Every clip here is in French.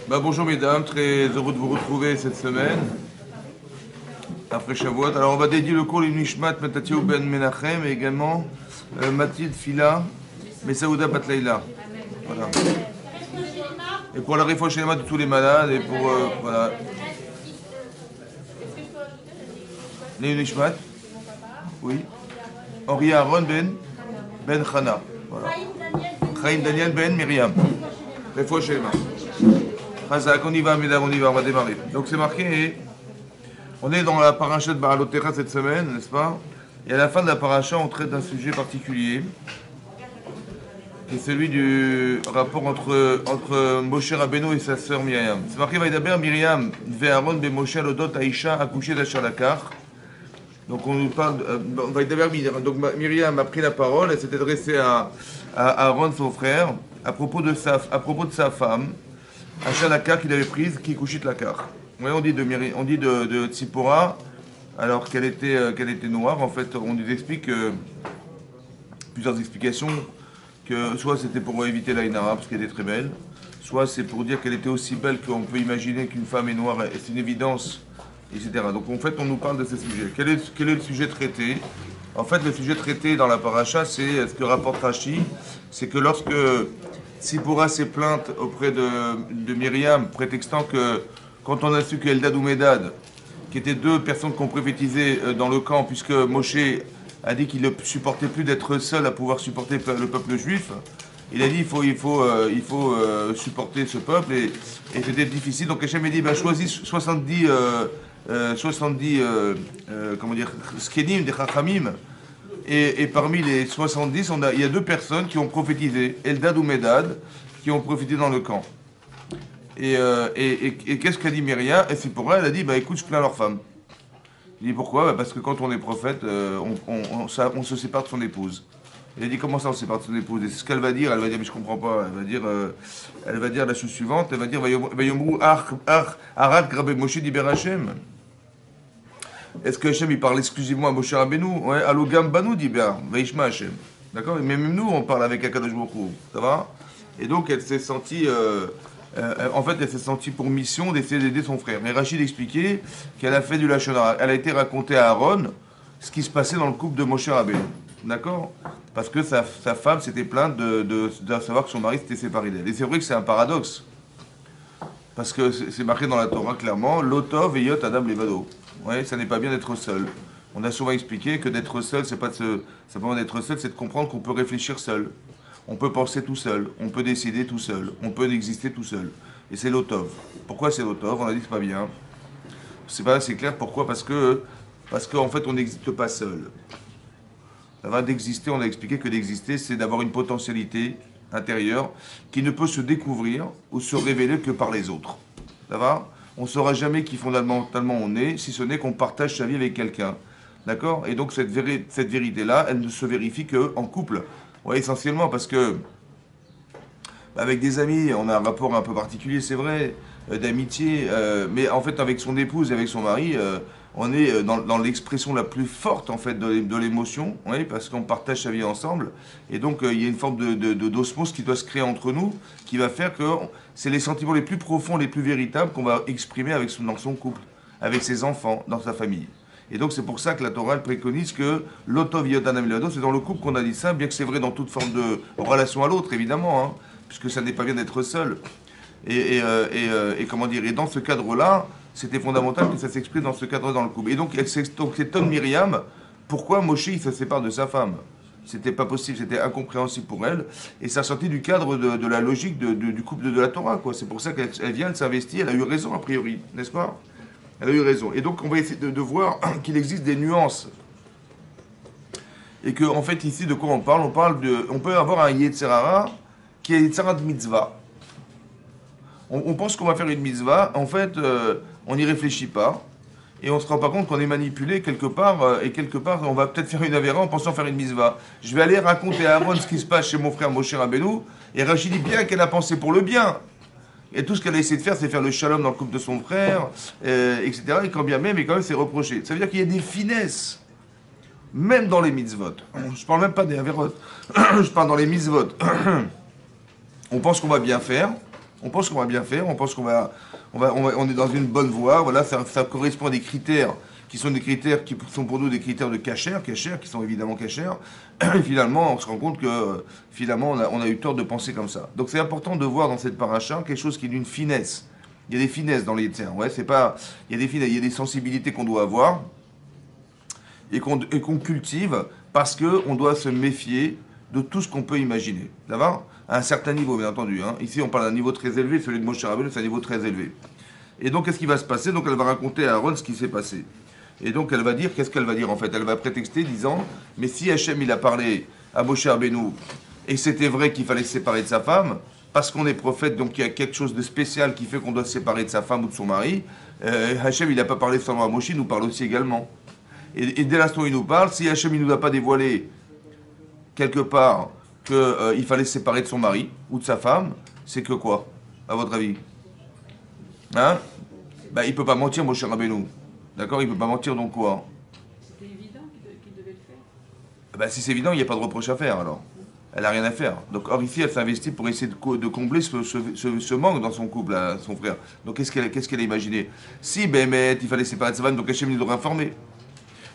Bonjour mesdames, très heureux de vous retrouver cette semaine, après Shavuot. Alors on va dédier le cours Nishmat Matatiou Ben Menachem et également Mathilde Fila Messaouda Batlaïla. Voilà. Et pour la réfouach de tous les malades et pour voilà. Les Nishmat. Oui. Henri Aaron Ben Chana. Voilà. Chaim Daniel Ben Myriam. Réfouach Shema. Chazak, on y va mesdames, on va démarrer. Donc c'est marqué, on est dans la paracha de Baalotera cette semaine, n'est-ce pas? Et à la fin de la paracha, on traite d'un sujet particulier, qui est celui du rapport entre Moshe Rabbeinu et sa sœur Myriam. C'est marqué, Vaïdaber Myriam, Ve'aron be Moshe Lodot Aïcha, accouché d'Achalakar. Donc on nous parle, Vaïdaber Myriam. Donc Myriam a pris la parole, elle s'est adressée à Aaron, son frère, à propos de sa femme, Achalakar qu'il avait prise, qui couchit Lakar. Ouais, on dit de Tzipora, alors qu'elle était noire. En fait, on nous explique plusieurs explications, que soit c'était pour éviter l'Aïnara, parce qu'elle était très belle, soit c'est pour dire qu'elle était aussi belle qu'on peut imaginer qu'une femme est noire, et c'est une évidence, etc. Donc en fait, on nous parle de ces sujets. Quel est le sujet traité? En fait, le sujet traité dans la paracha, c'est ce que rapporte Rashi, c'est que lorsque Tzipora s'est plainte auprès de Myriam, prétextant que quand on a su qu'Eldad ou Medad, qui étaient deux personnes qu'on prophétisait dans le camp, puisque Moshe a dit qu'il ne supportait plus d'être seul à pouvoir supporter le peuple juif, il a dit il faut supporter ce peuple, et c'était difficile. Donc Hachem a dit choisis 70 skenim, des chachamim, et parmi les 70, il y a deux personnes qui ont prophétisé, Eldad ou Medad, qui ont prophétisé dans le camp. Et qu'est-ce qu'a dit Myriam? Et c'est pour elle, elle a dit, écoute, je plains leur femme. Il dit, pourquoi? Parce que quand on est prophète, on se sépare de son épouse. Il a dit, comment ça on se sépare de son épouse? Et c'est ce qu'elle va dire, mais je comprends pas. Elle va dire la chose suivante, elle va dire, Vayomru Arad Grabe Moshe Diber Hashem. Est-ce que Hashem il parle exclusivement à Moshe Rabbeinu? Ouais, Alogam Banu Diber, Vaishma Hashem. D'accord? Mais même nous, on parle avec Akadosh Baruch Hu. Ça va? Et donc, elle s'est sentie... elle s'est sentie pour mission d'essayer d'aider son frère. Mais Rachid expliquait qu'elle a fait du Lachon Hara. Elle a été racontée à Aaron ce qui se passait dans le couple de Moshe Rabbeinu. D'accord? Parce que sa femme s'était plainte de savoir que son mari s'était séparé d'elle. Et c'est vrai que c'est un paradoxe. Parce que c'est marqué dans la Torah clairement, Lotov et Yot Adam Levado. Ouais, ça n'est pas bien d'être seul. On a souvent expliqué que d'être seul, c'est pas simplement d'être seul, c'est de comprendre qu'on peut réfléchir seul. On peut penser tout seul, on peut décider tout seul, on peut exister tout seul. Et c'est l'otov. Pourquoi c'est l'otov? On a dit que c'est pas bien. C'est pas assez clair. Pourquoi? Parce qu'en fait, on n'existe pas seul. Ça va d'exister, on a expliqué que d'exister, c'est d'avoir une potentialité intérieure qui ne peut se découvrir ou se révéler que par les autres. Ça va? On ne saura jamais qui fondamentalement on est, si ce n'est qu'on partage sa vie avec quelqu'un. D'accord? Et donc cette vérité-là, elle ne se vérifie qu'en couple. Ouais, essentiellement parce que avec des amis, on a un rapport un peu particulier, c'est vrai, d'amitié, mais en fait avec son épouse et avec son mari, on est dans l'expression la plus forte en fait de l'émotion, ouais, parce qu'on partage sa vie ensemble, et donc il y a une forme d'osmose qui doit se créer entre nous, qui va faire que c'est les sentiments les plus profonds, les plus véritables qu'on va exprimer dans son couple, avec ses enfants, dans sa famille. Et donc c'est pour ça que la Torah préconise que l'otov yodanam leado, c'est dans le couple qu'on a dit ça, bien que c'est vrai dans toute forme de relation à l'autre, évidemment, hein, puisque ça n'est pas bien d'être seul. Et comment dire, et dans ce cadre-là, c'était fondamental que ça s'exprime dans ce cadre dans le couple. Et donc s'étonne Myriam, pourquoi Moshe il se sépare de sa femme? C'était pas possible, c'était incompréhensible pour elle, et ça sortit du cadre de la logique du couple de la Torah, quoi. C'est pour ça qu'elle vient, elle s'investit, elle a eu raison a priori, n'est-ce pas? Elle a eu raison. Et donc, on va essayer de voir qu'il existe des nuances. Et qu'en fait, ici, de quoi on parle? On peut avoir un Yetzer Hara qui est Yetzer de mitzvah. On pense qu'on va faire une mitzvah. En fait, on n'y réfléchit pas. Et on ne se rend pas compte qu'on est manipulé quelque part. Et quelque part, on va peut-être faire une avéra en pensant faire une mitzvah. Je vais aller raconter à Aaron ce qui se passe chez mon frère Moshe Rabbeinu. Et Rachid dit bien qu'elle a pensé pour le bien. Et tout ce qu'elle a essayé de faire, c'est faire le shalom dans le couple de son frère, etc. Et quand bien même, c'est reproché. Ça veut dire qu'il y a des finesses, même dans les mitzvot. Je parle même pas des averot. Je parle dans les mitzvot. On pense qu'on va bien faire, On pense qu'on va bien faire, on pense on est dans une bonne voie. Voilà, ça correspond à des critères qui sont des critères qui sont pour nous des critères de cachère, qui sont évidemment cachères. Et finalement, on se rend compte que finalement, on a eu tort de penser comme ça. Donc c'est important de voir dans cette paracha quelque chose qui est d'une finesse. Il y a des finesses dans les termes. Ouais, c'est pas, il y a des finesses, il y a des sensibilités qu'on doit avoir et qu'on cultive parce qu'on doit se méfier de tout ce qu'on peut imaginer. D'accord ? À un certain niveau, bien entendu. Hein. Ici, on parle d'un niveau très élevé, celui de Moshe Rabbeinu, c'est un niveau très élevé. Et donc, qu'est-ce qui va se passer ? Donc, elle va raconter à Aaron ce qui s'est passé. Et donc, elle va dire, qu'est-ce qu'elle va dire en fait ? Elle va prétexter disant, mais si Hachem, il a parlé à Moshe Rabbeinu, et c'était vrai qu'il fallait se séparer de sa femme, parce qu'on est prophète, donc il y a quelque chose de spécial qui fait qu'on doit se séparer de sa femme ou de son mari, Hachem, il n'a pas parlé seulement à Moshe, il nous parle aussi également. Et dès l'instant où il nous parle, si Hachem, il ne nous a pas dévoilé quelque part qu'il fallait se séparer de son mari ou de sa femme, c'est que quoi, à votre avis? Hein? Ben, il ne peut pas mentir, Moshe Rabbeinu. D'accord? Il ne peut pas mentir, donc quoi? C'était évident qu'il devait le faire. Ben, si c'est évident, il n'y a pas de reproche à faire, alors. Elle n'a rien à faire. Donc, or, ici, elle s'investit pour essayer de combler ce manque dans son couple, à son frère. Donc, qu'est-ce qu'elle a imaginé? Si, Bémet, il fallait se séparer de sa femme, donc Hachem, il nous aurait informé.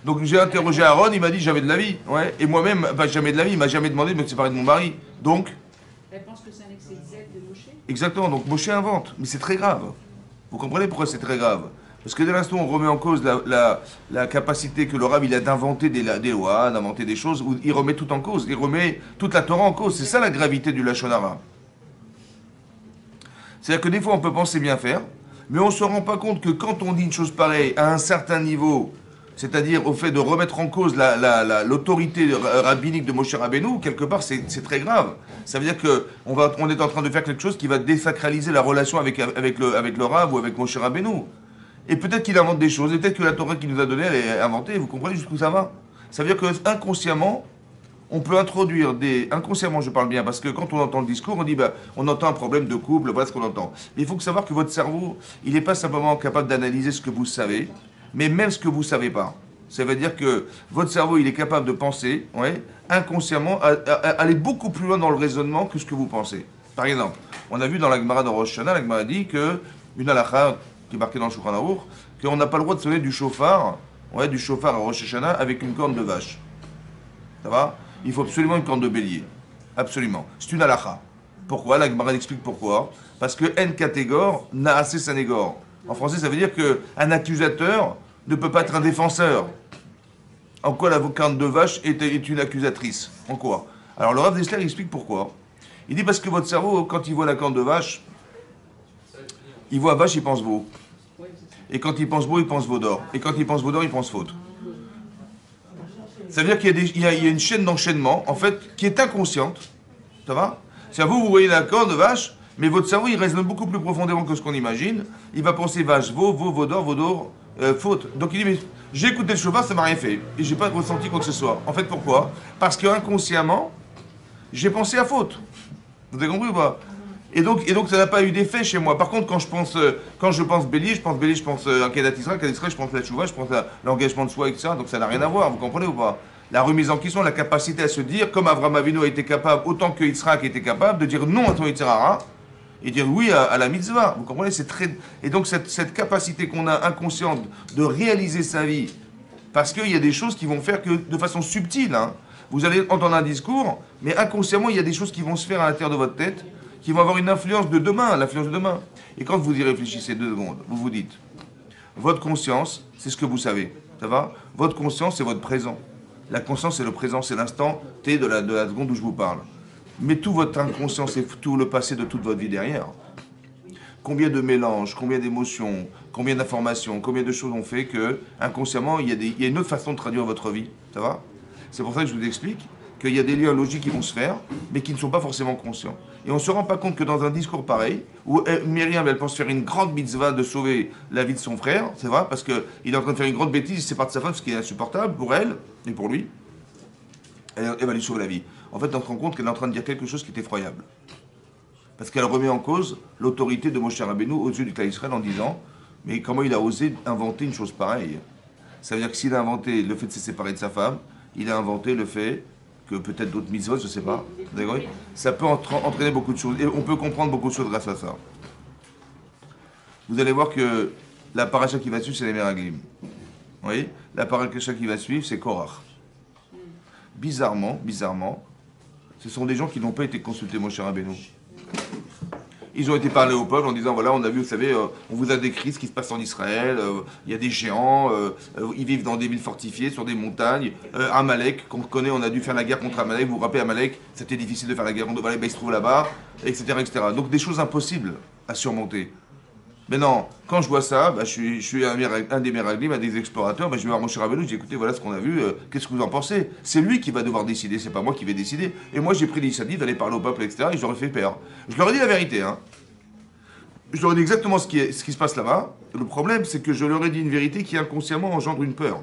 Donc, j'ai interrogé Aaron, il m'a dit, j'avais de la vie. Ouais. Et moi-même, jamais de la vie, il m'a jamais demandé de me séparer de mon mari. Donc, Elle pense que c'est un excès de zèle de Moshe. exactement, donc Moshe invente. Mais c'est très grave. Vous comprenez pourquoi c'est très grave? Parce que dès l'instant où on remet en cause la capacité que le Rav il a d'inventer des lois, d'inventer des choses, où il remet tout en cause, il remet toute la Torah en cause. C'est ça la gravité du Lachon Hara. C'est-à-dire que des fois on peut penser bien faire, mais on ne se rend pas compte que quand on dit une chose pareille à un certain niveau, c'est-à-dire au fait de remettre en cause l'autorité rabbinique de Moshe Rabbeinu, quelque part c'est très grave. Ça veut dire qu'on est en train de faire quelque chose qui va désacraliser la relation avec le Rav ou avec Moshe Rabbeinu. Et peut-être qu'il invente des choses, et peut-être que la Torah qu'il nous a donnée, elle est inventée, vous comprenez jusqu'où ça va? Ça veut dire qu'inconsciemment, on peut introduire inconsciemment je parle bien, parce que quand on entend le discours, on dit, on entend un problème de couple, voilà ce qu'on entend. Mais il faut savoir que votre cerveau, il n'est pas simplement capable d'analyser ce que vous savez, mais même ce que vous ne savez pas. Ça veut dire que votre cerveau, il est capable de penser, ouais, inconsciemment, aller beaucoup plus loin dans le raisonnement que ce que vous pensez. Par exemple, on a vu dans la Gemara de Rosh Hashanah, la Gemara dit que une halakha qui est marqué dans le Shulchan Aruch, qu'on n'a pas le droit de sonner du chauffard à Rosh Hashanah avec une corne de vache. Ça va? Il faut absolument une corne de bélier. Absolument. C'est une halakha. Pourquoi? La Gemara explique pourquoi. Parce que en catégore n'a assez sanégore. En français, ça veut dire qu'un accusateur ne peut pas être un défenseur. En quoi la corne de vache est une accusatrice? En quoi? Alors le Rav Dessler explique pourquoi. Il dit parce que votre cerveau, quand il voit la corne de vache, il voit vache, il pense veau. Et quand il pense veau, il pense veau d'or. Et quand il pense veau d'or, il pense faute. Ça veut dire qu'il y a une chaîne d'enchaînement, en fait, qui est inconsciente. Ça va? C'est-à-dire vous voyez la corne de vache, mais votre cerveau, il raisonne beaucoup plus profondément que ce qu'on imagine. Il va penser vache, veau d'or, faute. Donc il dit, mais j'ai écouté le chauffard, ça m'a rien fait. Et j'ai pas ressenti quoi que ce soit. En fait, pourquoi? Parce que inconsciemment, j'ai pensé à faute. Vous avez compris ou pas? Et donc ça n'a pas eu d'effet chez moi. Par contre, quand je pense bélier, je pense à Kedat Israël, je pense à la Tchouva, je pense à l'engagement de soi, etc. Donc ça n'a rien à voir, vous comprenez ou pas? La remise en question, la capacité à se dire, comme Avraham Avinu a été capable, autant que Yitzhak était capable, de dire non à ton Yitzhara et dire oui à la mitzvah. Vous comprenez? C'est très... Et donc cette capacité qu'on a inconsciente de réaliser sa vie, parce qu'il y a des choses qui vont faire que de façon subtile, hein, vous allez entendre un discours, mais inconsciemment, il y a des choses qui vont se faire à l'intérieur de votre tête, qui vont avoir une influence de demain, l'influence de demain. Et quand vous y réfléchissez 2 secondes, vous vous dites, votre conscience, c'est ce que vous savez, ça va? Votre conscience, c'est votre présent. La conscience, c'est le présent, c'est l'instant T de la seconde où je vous parle. Mais tout votre inconscient, c'est tout le passé de toute votre vie derrière. Combien de mélanges, combien d'émotions, combien d'informations, combien de choses ont fait que, inconsciemment, il y a une autre façon de traduire votre vie, ça va? C'est pour ça que je vous explique qu'il y a des liens logiques qui vont se faire, mais qui ne sont pas forcément conscients. Et on ne se rend pas compte que dans un discours pareil, où Myriam, elle pense faire une grande mitzvah de sauver la vie de son frère, c'est vrai, parce qu'il est en train de faire une grande bêtise, il se sépare de sa femme, ce qui est insupportable pour elle et pour lui, elle va lui sauver la vie. En fait, on se rend compte qu'elle est en train de dire quelque chose qui est effroyable. Parce qu'elle remet en cause l'autorité de Moshe Rabbeinu aux yeux du Klal Israël en disant, mais comment il a osé inventer une chose pareille? Ça veut dire que s'il a inventé le fait de se séparer de sa femme, il a inventé le fait que peut-être d'autres mitzvot, je ne sais pas, ça peut entraîner beaucoup de choses. Et on peut comprendre beaucoup de choses grâce à ça. vous allez voir que la paracha qui va suivre, c'est les Meraglim. Vous voyez? La paracha qui va suivre, c'est Korach. Bizarrement, ce sont des gens qui n'ont pas été consultés, mon cher Rabbeinu. Ils ont été parlés au peuple en disant, voilà, on a vu, vous savez, on vous a décrit ce qui se passe en Israël, il y a des géants, ils vivent dans des villes fortifiées, sur des montagnes, Amalek, qu'on connaît, on a dû faire la guerre contre Amalek, vous vous rappelez Amalek, c'était difficile de faire la guerre contre Amalek, ben, il se trouve là-bas, etc., etc. Donc des choses impossibles à surmonter. Mais non, quand je vois ça, bah, je suis un des Meraglim, un des explorateurs, bah, je vais voir mon cher Rabbeinu, je dis écoutez, voilà ce qu'on a vu, qu'est-ce que vous en pensez? C'est lui qui va devoir décider, c'est pas moi qui vais décider. Et moi j'ai pris l'initiative d'aller parler au peuple, etc. Et je leur ai fait peur. Je leur ai dit la vérité, hein. Je leur ai dit exactement ce qui se passe là-bas. Le problème, c'est que je leur ai dit une vérité qui inconsciemment engendre une peur.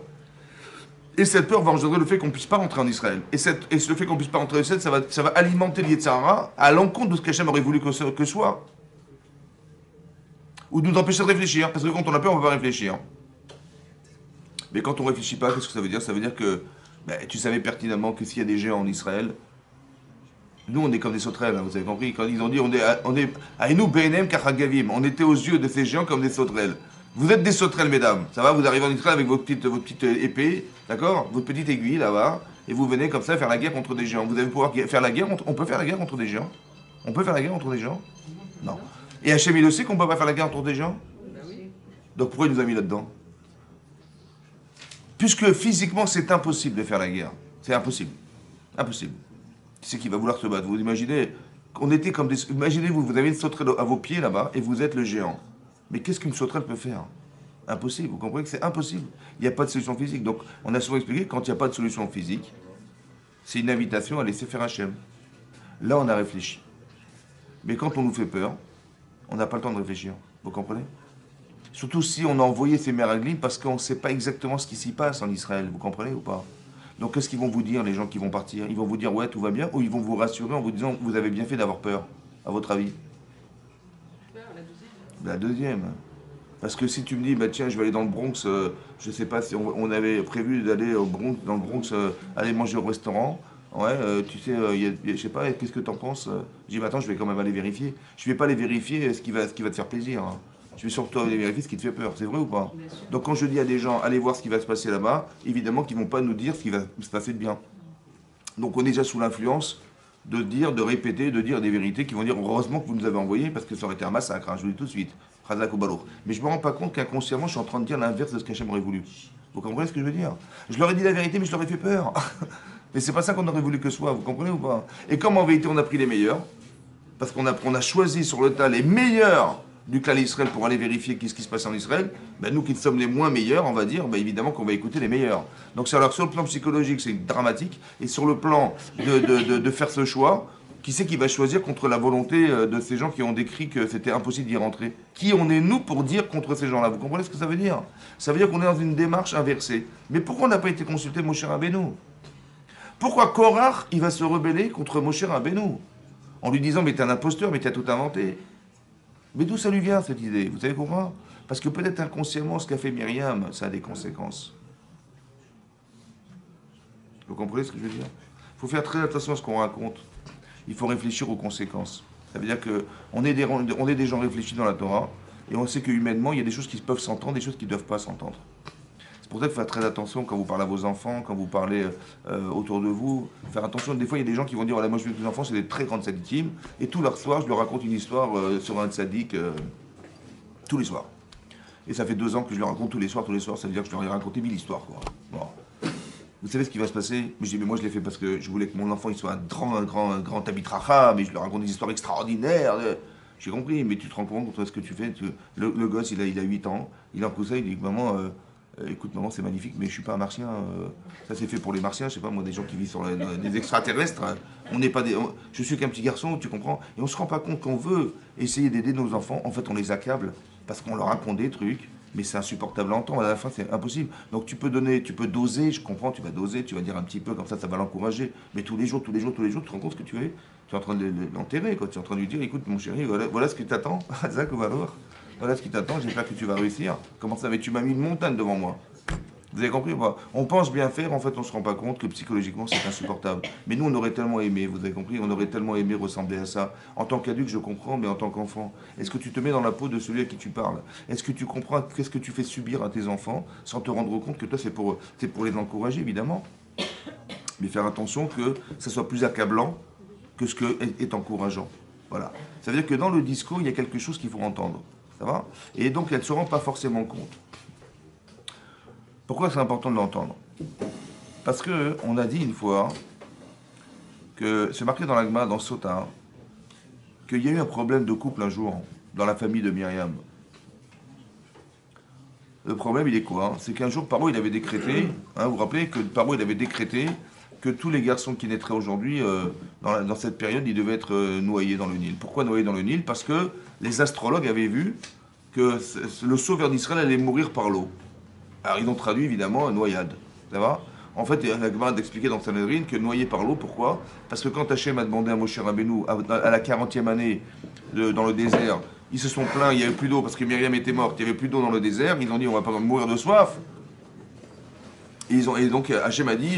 Et cette peur va engendrer le fait qu'on ne puisse pas rentrer en Israël. Et le fait qu'on ne puisse pas rentrer en Israël, ça va alimenter l'Yetzirah à l'encontre de ce qu'Hachem aurait voulu que soit. Ou de nous empêcher de réfléchir, parce que quand on a peur, on ne peut pas réfléchir. Mais quand on ne réfléchit pas, qu'est-ce que ça veut dire? Ça veut dire que tu savais pertinemment que s'il y a des géants en Israël, nous on est comme des sauterelles, hein, vous avez compris? Quand ils ont dit on est Aïnou Be'enem Kachagavim, on était aux yeux de ces géants comme des sauterelles. Vous êtes des sauterelles, mesdames, ça va? Vous arrivez en Israël avec votre petite épée, d'accord? Votre petite aiguille là-bas, et vous venez comme ça faire la guerre contre des géants. Vous allez pouvoir faire la guerre, on peut faire la guerre contre des géants? On peut faire la guerre contre des géants? Non. Et Hachem, il le sait qu'on ne peut pas faire la guerre contre des gens? Donc pourquoi il nous a mis là-dedans? Puisque physiquement, c'est impossible de faire la guerre. C'est impossible. Impossible. Qui c'est qui va vouloir se battre? Vous imaginez, on était comme des... Imaginez-vous, vous avez une sauterelle à vos pieds là-bas, et vous êtes le géant. Mais qu'est-ce qu'une sauterelle peut faire? Impossible. Vous comprenez que c'est impossible. Il n'y a pas de solution physique. Donc, on a souvent expliqué, quand il n'y a pas de solution physique, c'est une invitation à laisser faire Hachem. Là, on a réfléchi. Mais quand on nous fait peur, on n'a pas le temps de réfléchir, vous comprenez? Surtout si on a envoyé ces Meraglim parce qu'on ne sait pas exactement ce qui s'y passe en Israël, vous comprenez ou pas? Donc qu'est-ce qu'ils vont vous dire, les gens qui vont partir? Ils vont vous dire ouais, tout va bien, ou ils vont vous rassurer en vous disant vous avez bien fait d'avoir peur, à votre avis? La deuxième. Parce que si tu me dis, bah tiens, je vais aller dans le Bronx, je ne sais pas si on avait prévu d'aller dans le Bronx, aller manger au restaurant. Ouais, tu sais, je sais pas, qu'est-ce que t'en penses? Je dis, bah attends, je vais quand même aller vérifier. Je vais pas aller vérifier ce qui va te faire plaisir, hein. Je vais surtout aller vérifier ce qui te fait peur, c'est vrai ou pas? Donc quand je dis à des gens, allez voir ce qui va se passer là-bas, évidemment qu'ils vont pas nous dire ce qui va se passer de bien. Donc on est déjà sous l'influence de dire, de répéter, de dire des vérités qui vont dire, heureusement que vous nous avez envoyé, parce que ça aurait été un massacre, hein, je vous le dis tout de suite. Mais je me rends pas compte qu'inconsciemment, je suis en train de dire l'inverse de ce qu'Hachem aurait voulu. Vous comprenez ce que je veux dire? Je leur ai dit la vérité, mais je leur ai fait peur. Mais c'est pas ça qu'on aurait voulu que ce soit, vous comprenez ou pas? Et comme en vérité on a pris les meilleurs, parce qu'on a choisi sur le tas les meilleurs du clan Israël pour aller vérifier ce qui se passe en Israël, ben nous qui sommes les moins meilleurs, on va dire, ben évidemment qu'on va écouter les meilleurs. Donc alors sur le plan psychologique c'est dramatique, et sur le plan de faire ce choix, qui c'est qui va choisir contre la volonté de ces gens qui ont décrit que c'était impossible d'y rentrer? Qui on est nous pour dire contre ces gens-là? Vous comprenez ce que ça veut dire? Ça veut dire qu'on est dans une démarche inversée. Mais pourquoi on n'a pas été consulté, mon cher Rabbeinu? Pourquoi Korach, il va se rebeller contre Moshe Rabbeinu en lui disant, mais t'es un imposteur, mais t'as tout inventé? Mais d'où ça lui vient, cette idée? Vous savez pourquoi? Parce que peut-être inconsciemment, ce qu'a fait Myriam, ça a des conséquences. Vous comprenez ce que je veux dire? Il faut faire très attention à ce qu'on raconte. Il faut réfléchir aux conséquences. Ça veut dire qu'on est des gens réfléchis dans la Torah, et on sait que humainement, il y a des choses qui peuvent s'entendre, des choses qui ne doivent pas s'entendre. C'est pour ça qu'il faut faire très attention quand vous parlez à vos enfants, quand vous parlez autour de vous. Faire attention, des fois il y a des gens qui vont dire voilà, moi je veux que les enfants c'est des très grandes tzadikim, et tout leur soir je leur raconte une histoire sur un tzadik tous les soirs. Et ça fait 2 ans que je leur raconte tous les soirs, ça veut dire que je leur ai raconté 1000 histoires, quoi. Bon. Vous savez ce qui va se passer? Mais je dis mais moi je l'ai fait parce que je voulais que mon enfant il soit un grand tabitracha, mais je leur raconte des histoires extraordinaires. J'ai compris, mais tu te rends compte de ce que tu fais? Le gosse il a 8 ans, il en pousse ça, il dit maman. Écoute maman c'est magnifique mais je suis pas un martien, ça c'est fait pour les martiens, je sais pas moi, des gens qui vivent sur des extraterrestres, on n'est pas je suis qu'un petit garçon, tu comprends? Et on se rend pas compte qu'on veut essayer d'aider nos enfants, en fait on les accable parce qu'on leur raconte des trucs, mais c'est insupportable à entendre, à la fin c'est impossible. Donc tu peux doser, je comprends, tu vas doser, tu vas dire un petit peu comme ça va l'encourager, mais tous les jours, tu te rends compte ce que tu es en train de l'enterrer, quoi. Tu es en train de lui dire écoute mon chéri, voilà ce que t'attends, Zach, on va voir. Voilà ce qui t'attend, j'espère que tu vas réussir. Comment ça? Mais tu m'as mis une montagne devant moi. Vous avez compris ou pas? On pense bien faire, en fait, on ne se rend pas compte que psychologiquement, c'est insupportable. Mais nous, on aurait tellement aimé, vous avez compris, on aurait tellement aimé ressembler à ça. En tant qu'adulte, je comprends, mais en tant qu'enfant, est-ce que tu te mets dans la peau de celui à qui tu parles? Est-ce que tu comprends qu'est-ce que tu fais subir à tes enfants sans te rendre compte que toi, c'est pour les encourager, évidemment. Mais faire attention que ça soit plus accablant que ce que est encourageant. Voilà. Ça veut dire que dans le discours, il y a quelque chose qu'il faut entendre. Ça va? Et donc, elle ne se rend pas forcément compte. Pourquoi c'est important de l'entendre? Parce qu'on a dit une fois que c'est marqué dans l'Agma, dans Sota, qu'il y a eu un problème de couple un jour dans la famille de Myriam. Le problème, il est quoi? C'est qu'un jour, Paro, il avait décrété, vous vous rappelez que Paro, il avait décrété que tous les garçons qui naîtraient aujourd'hui, dans cette période, ils devaient être noyés dans le Nil. Pourquoi noyés dans le Nil? Parce que les astrologues avaient vu que le sauveur d'Israël allait mourir par l'eau. Alors ils ont traduit évidemment noyade. Ça va? En fait, il y a la Gemara d'expliquer dans Sanhedrin que noyé par l'eau, pourquoi? Parce que quand Hachem a demandé à Moshe Rabbeinu, à la 40e année dans le désert, ils se sont plaints, il n'y avait plus d'eau parce que Myriam était morte, il n'y avait plus d'eau dans le désert, ils ont dit on va pas mourir de soif. Et donc Hachem a dit,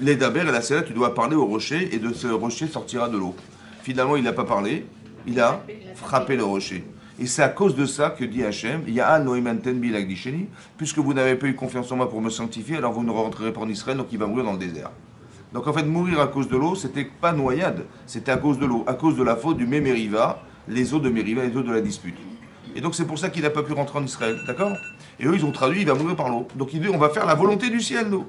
les Daber et la Sela, tu dois parler au rocher et de ce rocher sortira de l'eau. Finalement, il n'a pas parlé, il a frappé le rocher. Et c'est à cause de ça que dit Hachem, Ya'al Noïmanten Bilagdisheni, puisque vous n'avez pas eu confiance en moi pour me sanctifier, alors vous ne rentrerez pas en Israël, donc il va mourir dans le désert. Donc en fait, mourir à cause de l'eau, c'était pas noyade, c'était à cause de l'eau, à cause de la faute du Mémériva, les eaux de Mériva, les eaux de la dispute. Et donc c'est pour ça qu'il n'a pas pu rentrer en Israël, d'accord? Et eux, ils ont traduit, il va mourir par l'eau. Donc ils disent, on va faire la volonté du ciel, nous.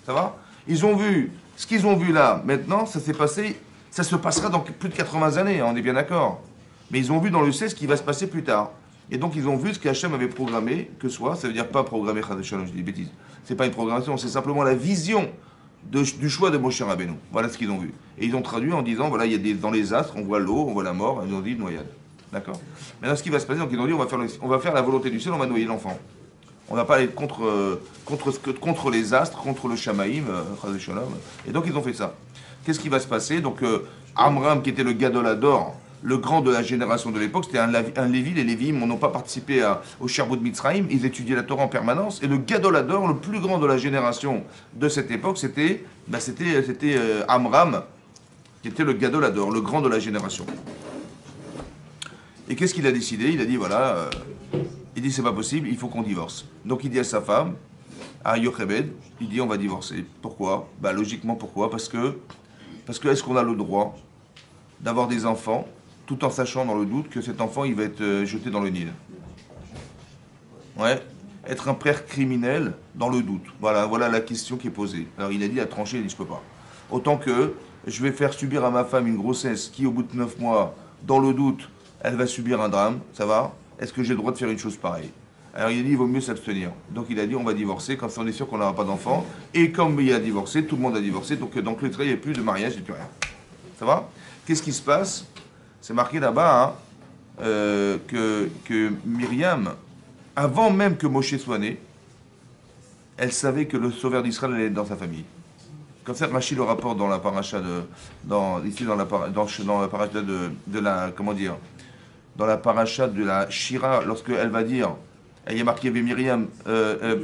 Ça va? Ils ont vu, ce qu'ils ont vu là, maintenant, ça s'est passé, ça se passera dans plus de 80 années, on est bien d'accord. Mais ils ont vu dans le ciel ce qui va se passer plus tard. Et donc ils ont vu ce qu'Hachem avait programmé, que soit, ça veut dire pas programmé, je dis des bêtises. C'est pas une programmation, c'est simplement la vision du choix de Moshe Rabbeinu. Voilà ce qu'ils ont vu. Et ils ont traduit en disant, voilà, il y a dans les astres, on voit l'eau, on voit la mort, et ils ont dit noyade. D'accord? Maintenant, ce qui va se passer, donc ils ont dit, on va faire la volonté du ciel, on va noyer l'enfant. On va pas aller contre les astres, contre le Shamaïm, et donc ils ont fait ça. Qu'est-ce qui va se passer? Donc Amram, qui était le Gadolador, le grand de la génération de l'époque, c'était un Lévi. Les Lévi'im n'ont pas participé au Sherbut Mitzrayim, ils étudiaient la Torah en permanence. Et le Gadolador, le plus grand de la génération de cette époque, c'était Amram, qui était le Gadolador, le grand de la génération. Et qu'est-ce qu'il a décidé? Il a dit, voilà, il dit, c'est pas possible, il faut qu'on divorce. Donc il dit à sa femme, à Yochebed, il dit, on va divorcer. Pourquoi? Logiquement, pourquoi? Parce que est-ce qu'on a le droit d'avoir des enfants tout en sachant dans le doute que cet enfant, il va être jeté dans le Nil? Ouais. Être un père criminel dans le doute. Voilà la question qui est posée. Alors il a dit, à trancher, il dit, je peux pas. Autant que je vais faire subir à ma femme une grossesse qui, au bout de 9 mois, dans le doute, elle va subir un drame, ça va? Est-ce que j'ai le droit de faire une chose pareille? Alors il a dit, il vaut mieux s'abstenir. Donc il a dit, on va divorcer, comme ça on est sûr qu'on n'aura pas d'enfant. Et comme il a divorcé, tout le monde a divorcé, donc dans le trait, il n'y a plus de mariage, il n'y a plus rien. Ça va? Qu'est-ce qui se passe? C'est marqué là-bas que Myriam, avant même que Moshe soit né, elle savait que le sauveur d'Israël allait être dans sa famille. Comme ça, Rachid le rapporte dans la paracha dans la paracha de la, comment dire, dans la paracha de la Shira, lorsque elle va dire, il y a marqué Myriam,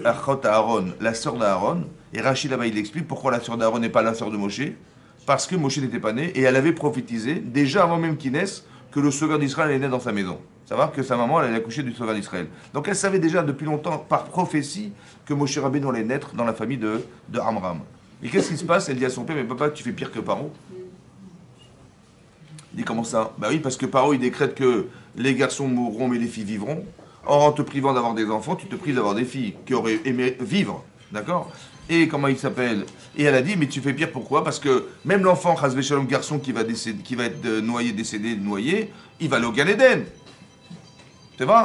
Achot Aaron, la sœur d'Aaron, et Rachid là-bas il explique pourquoi la sœur d'Aaron n'est pas la sœur de Moshe. Parce que Moshe n'était pas né, et elle avait prophétisé, déjà avant même qu'il naisse, que le sauveur d'Israël est né dans sa maison. Savoir que sa maman, elle allait accoucher du sauveur d'Israël. Donc elle savait déjà depuis longtemps, par prophétie, que Moshe Rabbeinu allait naître dans la famille de Amram. Et qu'est-ce qui se passe? Elle dit à son père, mais papa, tu fais pire que Paro. Il dit, comment ça? Bah oui, parce que Paro, il décrète que les garçons mourront, mais les filles vivront. Or, en te privant d'avoir des enfants, tu te prives d'avoir des filles qui auraient aimé vivre. D'accord? Et comment il s'appelle? Et elle a dit, mais tu fais pire, pourquoi? Parce que même l'enfant, Chazvé Shalom, garçon qui va être noyé, décédé, noyé, il va aller au Gan Eden. C'est vrai?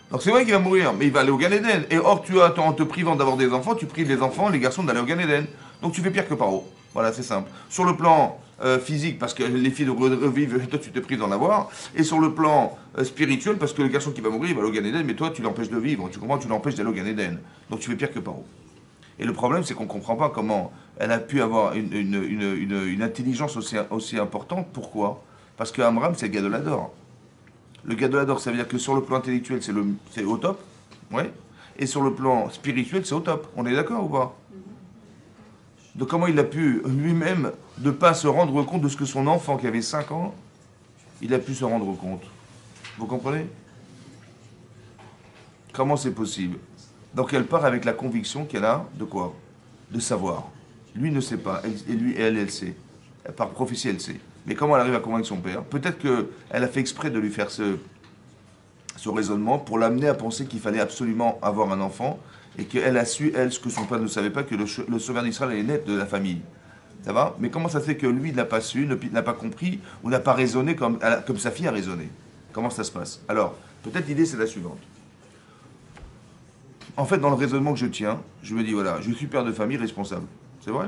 Donc c'est vrai qu'il va mourir, mais il va aller au Gan Eden. Et or, en te privant d'avoir des enfants, tu prives les enfants, les garçons, d'aller au Gan Eden. Donc tu fais pire que Paro. Voilà, c'est simple. Sur le plan physique, parce que les filles revivent, toi tu te prives d'en avoir. Et sur le plan spirituel, parce que le garçon qui va mourir, il va aller au Gan Eden, mais toi tu l'empêches de vivre. Tu comprends? Tu l'empêches d'aller au Gan Eden. Donc tu fais pire que Paro. Et le problème, c'est qu'on ne comprend pas comment elle a pu avoir une intelligence aussi importante. Pourquoi? Parce que Amram, c'est le Gadolador. Le Gadolador, ça veut dire que sur le plan intellectuel, c'est au top. Ouais. Et sur le plan spirituel, c'est au top. On est d'accord ou pas? Donc comment il a pu lui-même ne pas se rendre compte de ce que son enfant qui avait 5 ans, il a pu se rendre compte? Vous comprenez? Comment c'est possible? Donc elle part avec la conviction qu'elle a de quoi? De savoir. Lui ne sait pas, elle sait. Par prophétie, elle sait. Mais comment elle arrive à convaincre son père? Peut-être qu'elle a fait exprès de lui faire ce raisonnement pour l'amener à penser qu'il fallait absolument avoir un enfant et qu'elle a su, elle, ce que son père ne savait pas, que le sauveur d'Israël est net de la famille. Ça va? Mais comment ça se fait que lui, il n'a pas su, n'a pas compris ou n'a pas raisonné comme sa fille a raisonné? Comment ça se passe? Alors, peut-être l'idée, c'est la suivante. En fait, dans le raisonnement que je tiens, je me dis, voilà, je suis père de famille responsable. C'est vrai?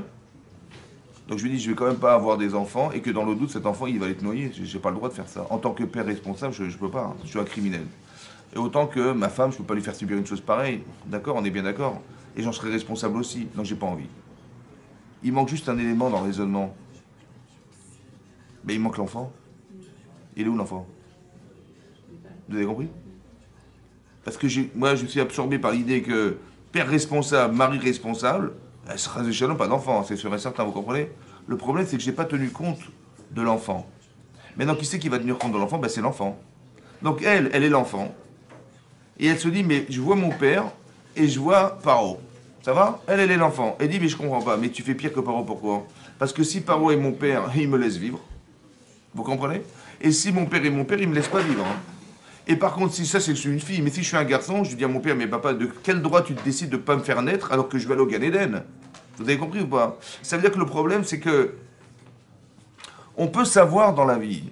Donc je me dis, je vais quand même pas avoir des enfants et que dans le doute, cet enfant, il va être noyé. J'ai pas le droit de faire ça. En tant que père responsable, je peux pas. Hein. Je suis un criminel. Et autant que ma femme, je peux pas lui faire subir une chose pareille. D'accord? On est bien d'accord. Et j'en serai responsable aussi. Donc j'ai pas envie. Il manque juste un élément dans le raisonnement. Mais il manque l'enfant. Il est où l'enfant? Vous avez compris? Parce que moi, je suis absorbé par l'idée que père responsable, mari responsable, elle sera échelon, pas d'enfant, c'est sûr et certain, vous comprenez? Le problème, c'est que je n'ai pas tenu compte de l'enfant. Maintenant, qui c'est qui va tenir compte de l'enfant? Ben, c'est l'enfant. Donc elle est l'enfant. Et elle se dit, mais je vois mon père et je vois Paro. Ça va? Elle est l'enfant. Elle dit, mais je comprends pas. Mais tu fais pire que Paro, pourquoi? Parce que si Paro est mon père, il me laisse vivre. Vous comprenez? Et si mon père est mon père, il me laisse pas vivre. Hein. Et par contre, si ça, c'est je suis une fille, mais si je suis un garçon, je dis à mon père, mais papa, de quel droit tu décides de ne pas me faire naître alors que je vais aller au Gan Eden? Vous avez compris ou pas? Ça veut dire que le problème, c'est que on peut savoir dans la vie,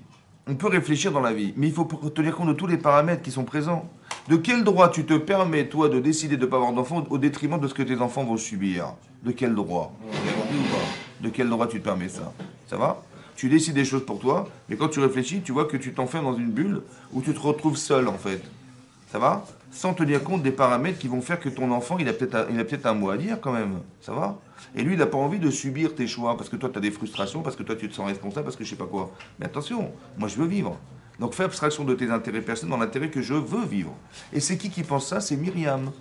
on peut réfléchir dans la vie, mais il faut tenir compte de tous les paramètres qui sont présents. De quel droit tu te permets, toi, de décider de ne pas avoir d'enfant au détriment de ce que tes enfants vont subir? De quel droit? Vous avez compris ou pas? De quel droit tu te permets ça? Ça va? Tu décides des choses pour toi, mais quand tu réfléchis, tu vois que tu t'enfermes dans une bulle où tu te retrouves seul, en fait. Ça va? Sans tenir compte des paramètres qui vont faire que ton enfant, il a peut-être un mot à dire quand même. Ça va? Et lui, il n'a pas envie de subir tes choix, parce que toi, tu as des frustrations, parce que toi, tu te sens responsable, parce que je sais pas quoi. Mais attention, moi, je veux vivre. Donc fais abstraction de tes intérêts personnels dans l'intérêt que je veux vivre. Et c'est qui pense ça? C'est Myriam.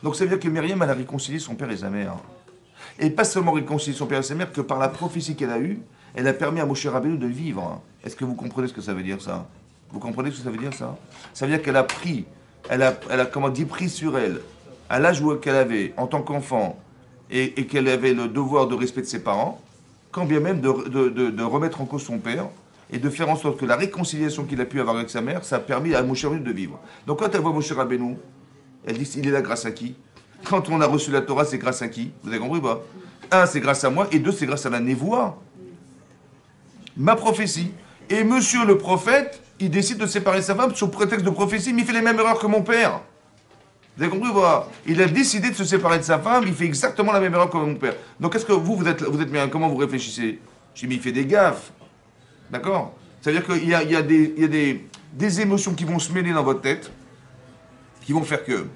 Donc ça veut dire que Myriam, elle a réconcilié son père et sa mère. Et pas seulement réconcilier son père et sa mère, que par la prophétie qu'elle a eue, elle a permis à Moshe Rabbeinu de vivre. Est-ce que vous comprenez ce que ça veut dire, ça? Vous comprenez ce que ça veut dire, ça? Ça veut dire qu'elle a pris, elle a comment dire, pris sur elle, à l'âge qu'elle avait en tant qu'enfant, et qu'elle avait le devoir de respect de ses parents, quand bien même de remettre en cause son père, et de faire en sorte que la réconciliation qu'il a pu avoir avec sa mère, ça a permis à Moshe Rabbeinu de vivre. Donc quand elle voit Moshe Rabbeinu, elle dit, il est là grâce à qui? Quand on a reçu la Torah, c'est grâce à qui? Vous avez compris ou pas? Un, c'est grâce à moi, et deux, c'est grâce à la névoie. Ma prophétie. Et monsieur le prophète, il décide de séparer sa femme sous prétexte de prophétie, mais il fait les mêmes erreurs que mon père. Vous avez compris ou pas? Il a décidé de se séparer de sa femme, il fait exactement la même erreur que mon père. Donc est-ce que vous êtes bien, comment vous réfléchissez? J'ai mis, il fait des gaffes. D'accord? C'est-à-dire qu'il y a des émotions qui vont se mêler dans votre tête, qui vont faire que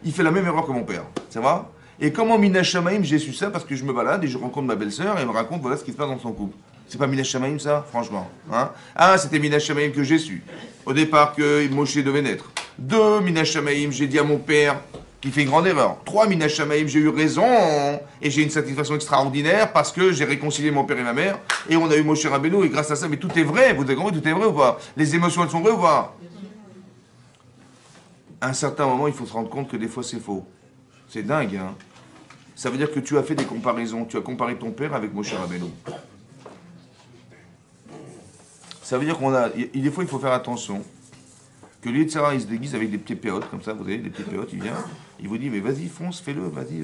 il fait la même erreur que mon père. Ça va? Et comment Mina Shamaim, j'ai su ça? Parce que je me balade et je rencontre ma belle-sœur et elle me raconte voilà ce qui se passe dans son couple. C'est pas Mina Shamaim, ça? Franchement. Hein? Ah, c'était Mina Shamaim que j'ai su. Au départ, que Moshe devait naître. 2, Mina Shamaim, j'ai dit à mon père qui fait une grande erreur. 3, Mina Shamaim, j'ai eu raison et j'ai une satisfaction extraordinaire parce que j'ai réconcilié mon père et ma mère et on a eu Moshe Rabbeinu et grâce à ça, mais tout est vrai. Vous avez compris? Tout est vrai ou pas? Les émotions, elles sont vraies ou pas? À un certain moment, il faut se rendre compte que des fois, c'est faux. C'est dingue, hein? Ça veut dire que tu as fait des comparaisons. Tu as comparé ton père avec Moshe Rabbeinu. Ça veut dire des fois, il faut faire attention. Que le Yetzirah, il se déguise avec des petits péotes, comme ça, vous avez des petits péotes, il vient, il vous dit, mais vas-y, fonce, fais-le, vas-y.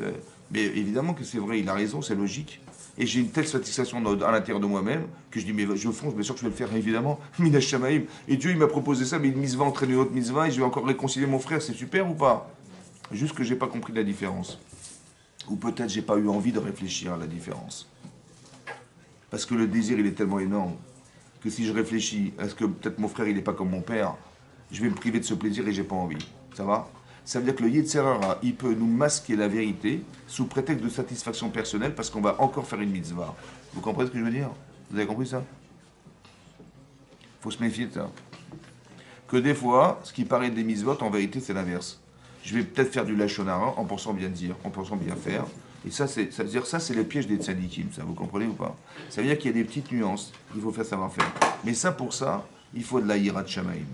Mais évidemment que c'est vrai, il a raison, c'est logique. Et j'ai une telle satisfaction à l'intérieur de moi-même que je dis, mais je fonce, bien sûr que je vais le faire, évidemment. Minash Shamaim. Et Dieu, il m'a proposé ça, mais une mitzvah entraîne une autre mitzvah, et je vais encore réconcilier mon frère, c'est super ou pas? Juste que j'ai pas compris la différence. Ou peut-être j'ai pas eu envie de réfléchir à la différence. Parce que le désir, il est tellement énorme que si je réfléchis, est-ce que peut-être mon frère, il n'est pas comme mon père, je vais me priver de ce plaisir et j'ai pas envie. Ça va? Ça veut dire que le Yetzirah, il peut nous masquer la vérité sous prétexte de satisfaction personnelle parce qu'on va encore faire une mitzvah. Vous comprenez ce que je veux dire? Vous avez compris ça? Faut se méfier de ça. Que des fois, ce qui paraît des mitzvot, en vérité, c'est l'inverse. je vais peut-être faire du lachon hara en pensant bien dire, en pensant bien faire. Et ça, ça veut dire ça, c'est les pièges des tzadikim, ça, vous comprenez ou pas? Ça veut dire qu'il y a des petites nuances qu'il faut faire savoir faire. Mais ça, pour ça, il faut de la hirat shamaim.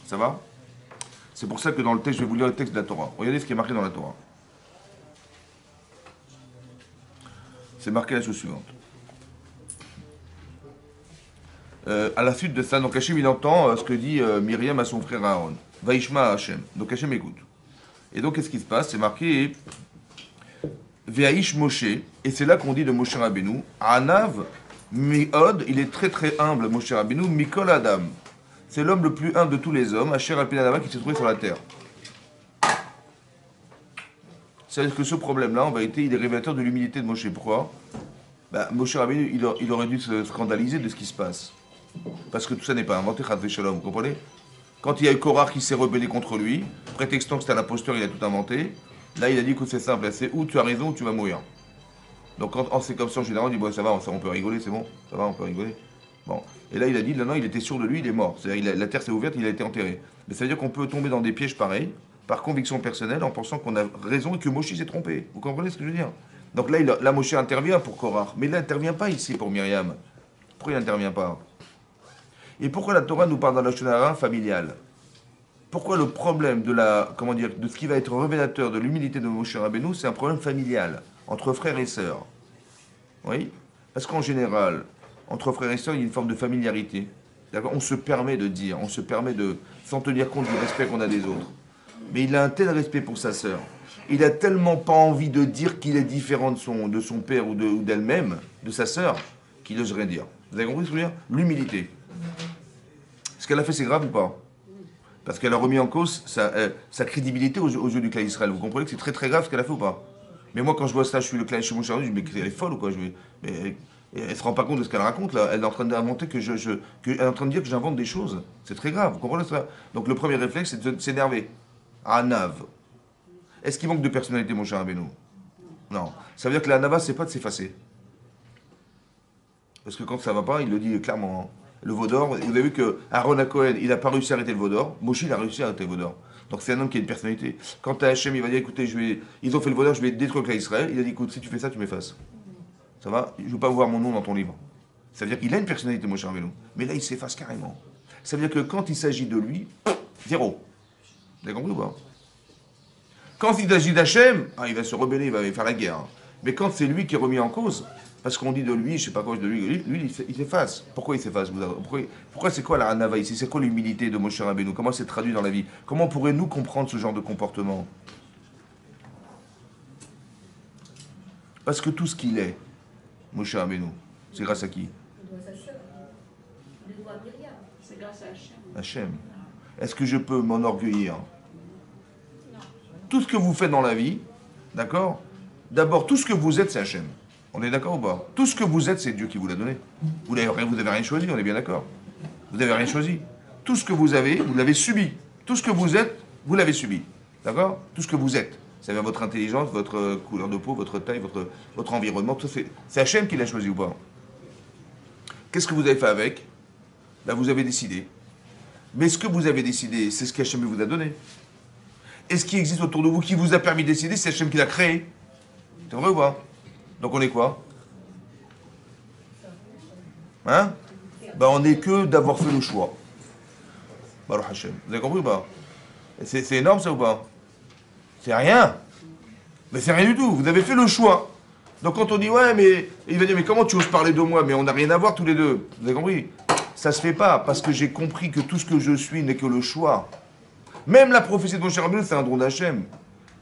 Ça va? C'est pour ça que dans le texte, je vais vous lire le texte de la Torah. Regardez ce qui est marqué dans la Torah. C'est marqué la chose suivante. À la suite de ça, donc Hachem il entend ce que dit Myriam à son frère Aaron. Vaishma Hachem. Donc Hachem écoute. Et donc qu'est-ce qui se passe? C'est marqué Veaish Moshe. Et c'est là qu'on dit de Moshe Rabbeinu. Anav Mi'od, il est très très humble, Moshe Rabbeinu. Mikol Adam. C'est l'homme le plus humble de tous les hommes, Asher Alpin Adama, qui s'est trouvé sur la terre. C'est-à-dire que ce problème-là, en vérité, il est révélateur de l'humilité de Moshe. Pourquoi? Moshe Rabbeinu, il aurait dû se scandaliser de ce qui se passe. Parce que tout ça n'est pas inventé, Chad Veshalom, vous comprenez? Quand il y a eu Korah qui s'est rebellé contre lui, prétextant que c'était un imposteur, il a tout inventé. Là, il a dit, écoute, c'est simple, c'est ou tu as raison ou tu vas mourir. Donc quand c'est comme ça, en général, on dit, bon, ça va, on peut rigoler, c'est bon, ça va, on peut rigoler. Bon. Et là, il a dit, non, il était sûr de lui, il est mort. C'est-à-dire, la terre s'est ouverte, il a été enterré. Mais ça veut dire qu'on peut tomber dans des pièges pareils, par conviction personnelle, en pensant qu'on a raison et que Moshe s'est trompé. Vous comprenez ce que je veux dire? Donc là, Moshe intervient pour Korah. Mais là, il n'intervient pas ici pour Myriam. Pourquoi il n'intervient pas? Et pourquoi la Torah nous parle dans la Shonara familiale? Pourquoi le problème de de ce qui va être révélateur de l'humilité de Moshe Rabbeinu, c'est un problème familial, entre frères et sœurs? Oui? Parce qu'en général, entre frères et sœurs, il y a une forme de familiarité. On se permet de dire, on se permet de, sans tenir compte du respect qu'on a des autres. Mais il a un tel respect pour sa sœur. Il a tellement pas envie de dire qu'il est différent de son père ou d'elle-même, de sa sœur, qu'il n'oserait dire. Vous avez compris ce que je veux dire? L'humilité. Ce qu'elle a fait, c'est grave ou pas? Parce qu'elle a remis en cause sa crédibilité aux yeux du clan Israël. Vous comprenez que c'est très très grave ce qu'elle a fait ou pas? Mais moi, quand je vois ça, je suis le clan chez mon cher, je me dis, mais elle est folle ou quoi? Mais elle se rend pas compte de ce qu'elle raconte là. Elle est en train d'inventer elle est en train de dire que j'invente des choses. C'est très grave, vous comprenez ça? Donc le premier réflexe, c'est de s'énerver. Anav. Est-ce qu'il manque de personnalité, mon cher Rabbeinu? Non. Ça veut dire que la Nava, c'est pas de s'effacer. Parce que quand ça va pas, il le dit clairement. Hein. Le Vaudor, vous avez vu que Aaron Cohen, il n'a pas réussi à arrêter le Vaudor. Moshe, il a réussi à arrêter le Vaudor. Donc c'est un homme qui a une personnalité. Quand à Hachem, il va dire, écoutez, ils ont fait le Vaudor, je vais détruire le Israël. Il a dit, écoute, si tu fais ça, tu m'effaces. Ça va? Je ne veux pas voir mon nom dans ton livre. Ça veut dire qu'il a une personnalité, Moshe Rabbeinu. Mais là, il s'efface carrément. Ça veut dire que quand il s'agit de lui, zéro. Vous avez compris ou pas? Quand il s'agit d'Hachem, il va se rebeller, il va faire la guerre. Mais quand c'est lui qui est remis en cause, parce qu'on dit de lui, je sais pas quoi de lui, il s'efface. Pourquoi il s'efface? Pourquoi c'est quoi la Hanava ici? C'est quoi l'humilité de Moshe Rabbeinu? Comment c'est traduit dans la vie? Comment pourrait-nous comprendre ce genre de comportement? Parce que tout ce qu'il est, Moshe Rabbeinu, c'est grâce à qui? C'est grâce à Hachem. Hachem. Est-ce que je peux m'enorgueillir? Tout ce que vous faites dans la vie, d'accord? D'abord, tout ce que vous êtes, c'est Hachem. On est d'accord ou pas? Tout ce que vous êtes, c'est Dieu qui vous l'a donné. Vous n'avez rien choisi, on est bien d'accord. Vous n'avez rien choisi. Tout ce que vous avez, vous l'avez subi. Tout ce que vous êtes, vous l'avez subi. D'accord? Tout ce que vous êtes. Ça veut dire votre intelligence, votre couleur de peau, votre taille, votre environnement. Tout ça, c'est Hachem qui l'a choisi ou pas? Qu'est-ce que vous avez fait avec? Là, vous avez décidé. Mais ce que vous avez décidé, c'est ce qu'Hachem vous a donné. Et ce qui existe autour de vous, qui vous a permis de décider, c'est Hachem qui l'a créé. C'est vrai ou pas? Donc on est quoi? Hein? On n'est que d'avoir fait le choix. Baruch Hashem. Vous avez compris ou pas? C'est énorme ça ou pas? C'est rien. Mais c'est rien du tout. Vous avez fait le choix. Donc quand on dit ouais, mais il va dire mais comment tu oses parler de moi? Mais on n'a rien à voir tous les deux. Vous avez compris? Ça se fait pas parce que j'ai compris que tout ce que je suis n'est que le choix. Même la prophétie de Moshe Rabbeinu, c'est un don d'Hachem.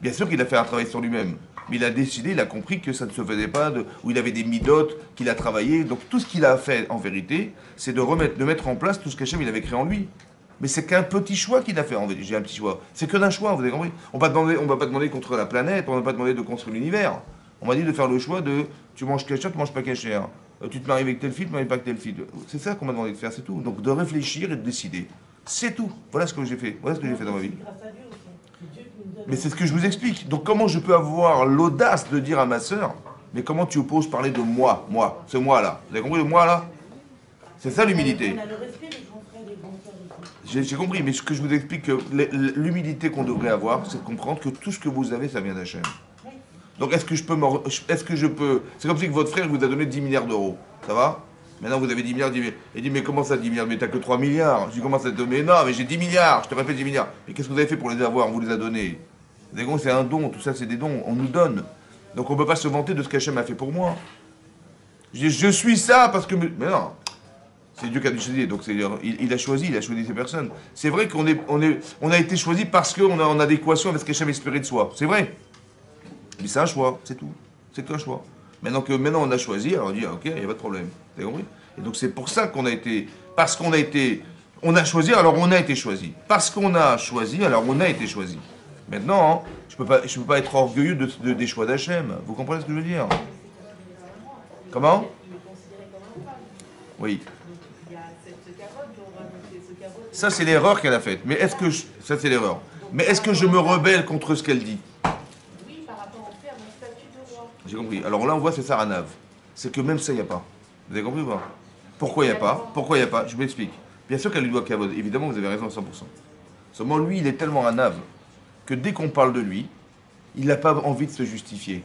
Bien sûr qu'il a fait un travail sur lui-même. Mais il a décidé, il a compris que ça ne se faisait pas, où il avait des midotes, qu'il a travaillé. Donc tout ce qu'il a fait en vérité, c'est de mettre en place tout ce qu'Hachem il avait créé en lui. Mais c'est qu'un petit choix qu'il a fait. En vérité. J'ai un petit choix. C'est que d'un choix, vous avez compris? On ne va pas demander contre la planète, on ne va pas demander de construire l'univers. On m'a dit de faire le choix de tu manges cachère, tu manges pas cachère. Tu te maries avec tel fille, tu ne maries pas avec tel fille. C'est ça qu'on m'a demandé de faire, c'est tout. Donc de réfléchir et de décider. C'est tout. Voilà ce que j'ai fait. Voilà ce que j'ai fait dans ma vie. Mais c'est ce que je vous explique. Donc comment je peux avoir l'audace de dire à ma sœur, mais comment tu oses parler de moi, ce moi-là? Vous avez compris le moi-là? C'est ça l'humilité. J'ai compris, mais ce que je vous explique, que l'humilité qu'on devrait avoir, c'est de comprendre que tout ce que vous avez, ça vient d'Hachem. Donc est-ce que je peux est-ce que je peux. C'est comme si votre frère vous a donné 10 milliards d'euros. Ça va? Maintenant vous avez 10 milliards, il dit mais comment ça 10 milliards? Mais t'as que 3 milliards. Je dis comment ça te donne? Mais non, mais j'ai 10 milliards, je te répète 10 milliards. Mais qu'est-ce que vous avez fait pour les avoir? On vous les a donnés. Vous avez compris, c'est un don, tout ça c'est des dons, on nous donne. Donc on ne peut pas se vanter de ce qu'Hachem a fait pour moi. Je dis je suis ça parce que. Mais non. C'est Dieu qui a choisi, donc il a choisi ces personnes. C'est vrai on a été choisi parce qu'on est en adéquation avec ce qu'Hachem espérait de soi. C'est vrai. Mais c'est un choix, c'est tout. C'est qu'un choix. Maintenant on a choisi, alors on dit, ok, il n'y a pas de problème. T'as compris? Et donc c'est pour ça qu'on a été. Parce qu'on a été. On a choisi, alors on a été choisi. Parce qu'on a choisi, alors on a été choisi. Maintenant, je ne peux pas être orgueilleux des choix d'Hachem. Vous comprenez ce que je veux dire? Comment? Oui. Ça, c'est l'erreur qu'elle a faite. Mais est-ce que ça, c'est l'erreur. Mais est-ce que je me rebelle contre ce qu'elle dit? Oui, par rapport au fait à mon statut de roi. J'ai compris. Alors là, on voit, c'est ça, Ranav. C'est que même ça, il n'y a pas. Vous avez compris ou pas? Pourquoi il n'y a pas? Pourquoi il n'y a pas? Je vous explique. Bien sûr qu'elle lui doit Kavod. Évidemment, vous avez raison à 100%. Seulement, lui, il est tellement Ranav que dès qu'on parle de lui, il n'a pas envie de se justifier.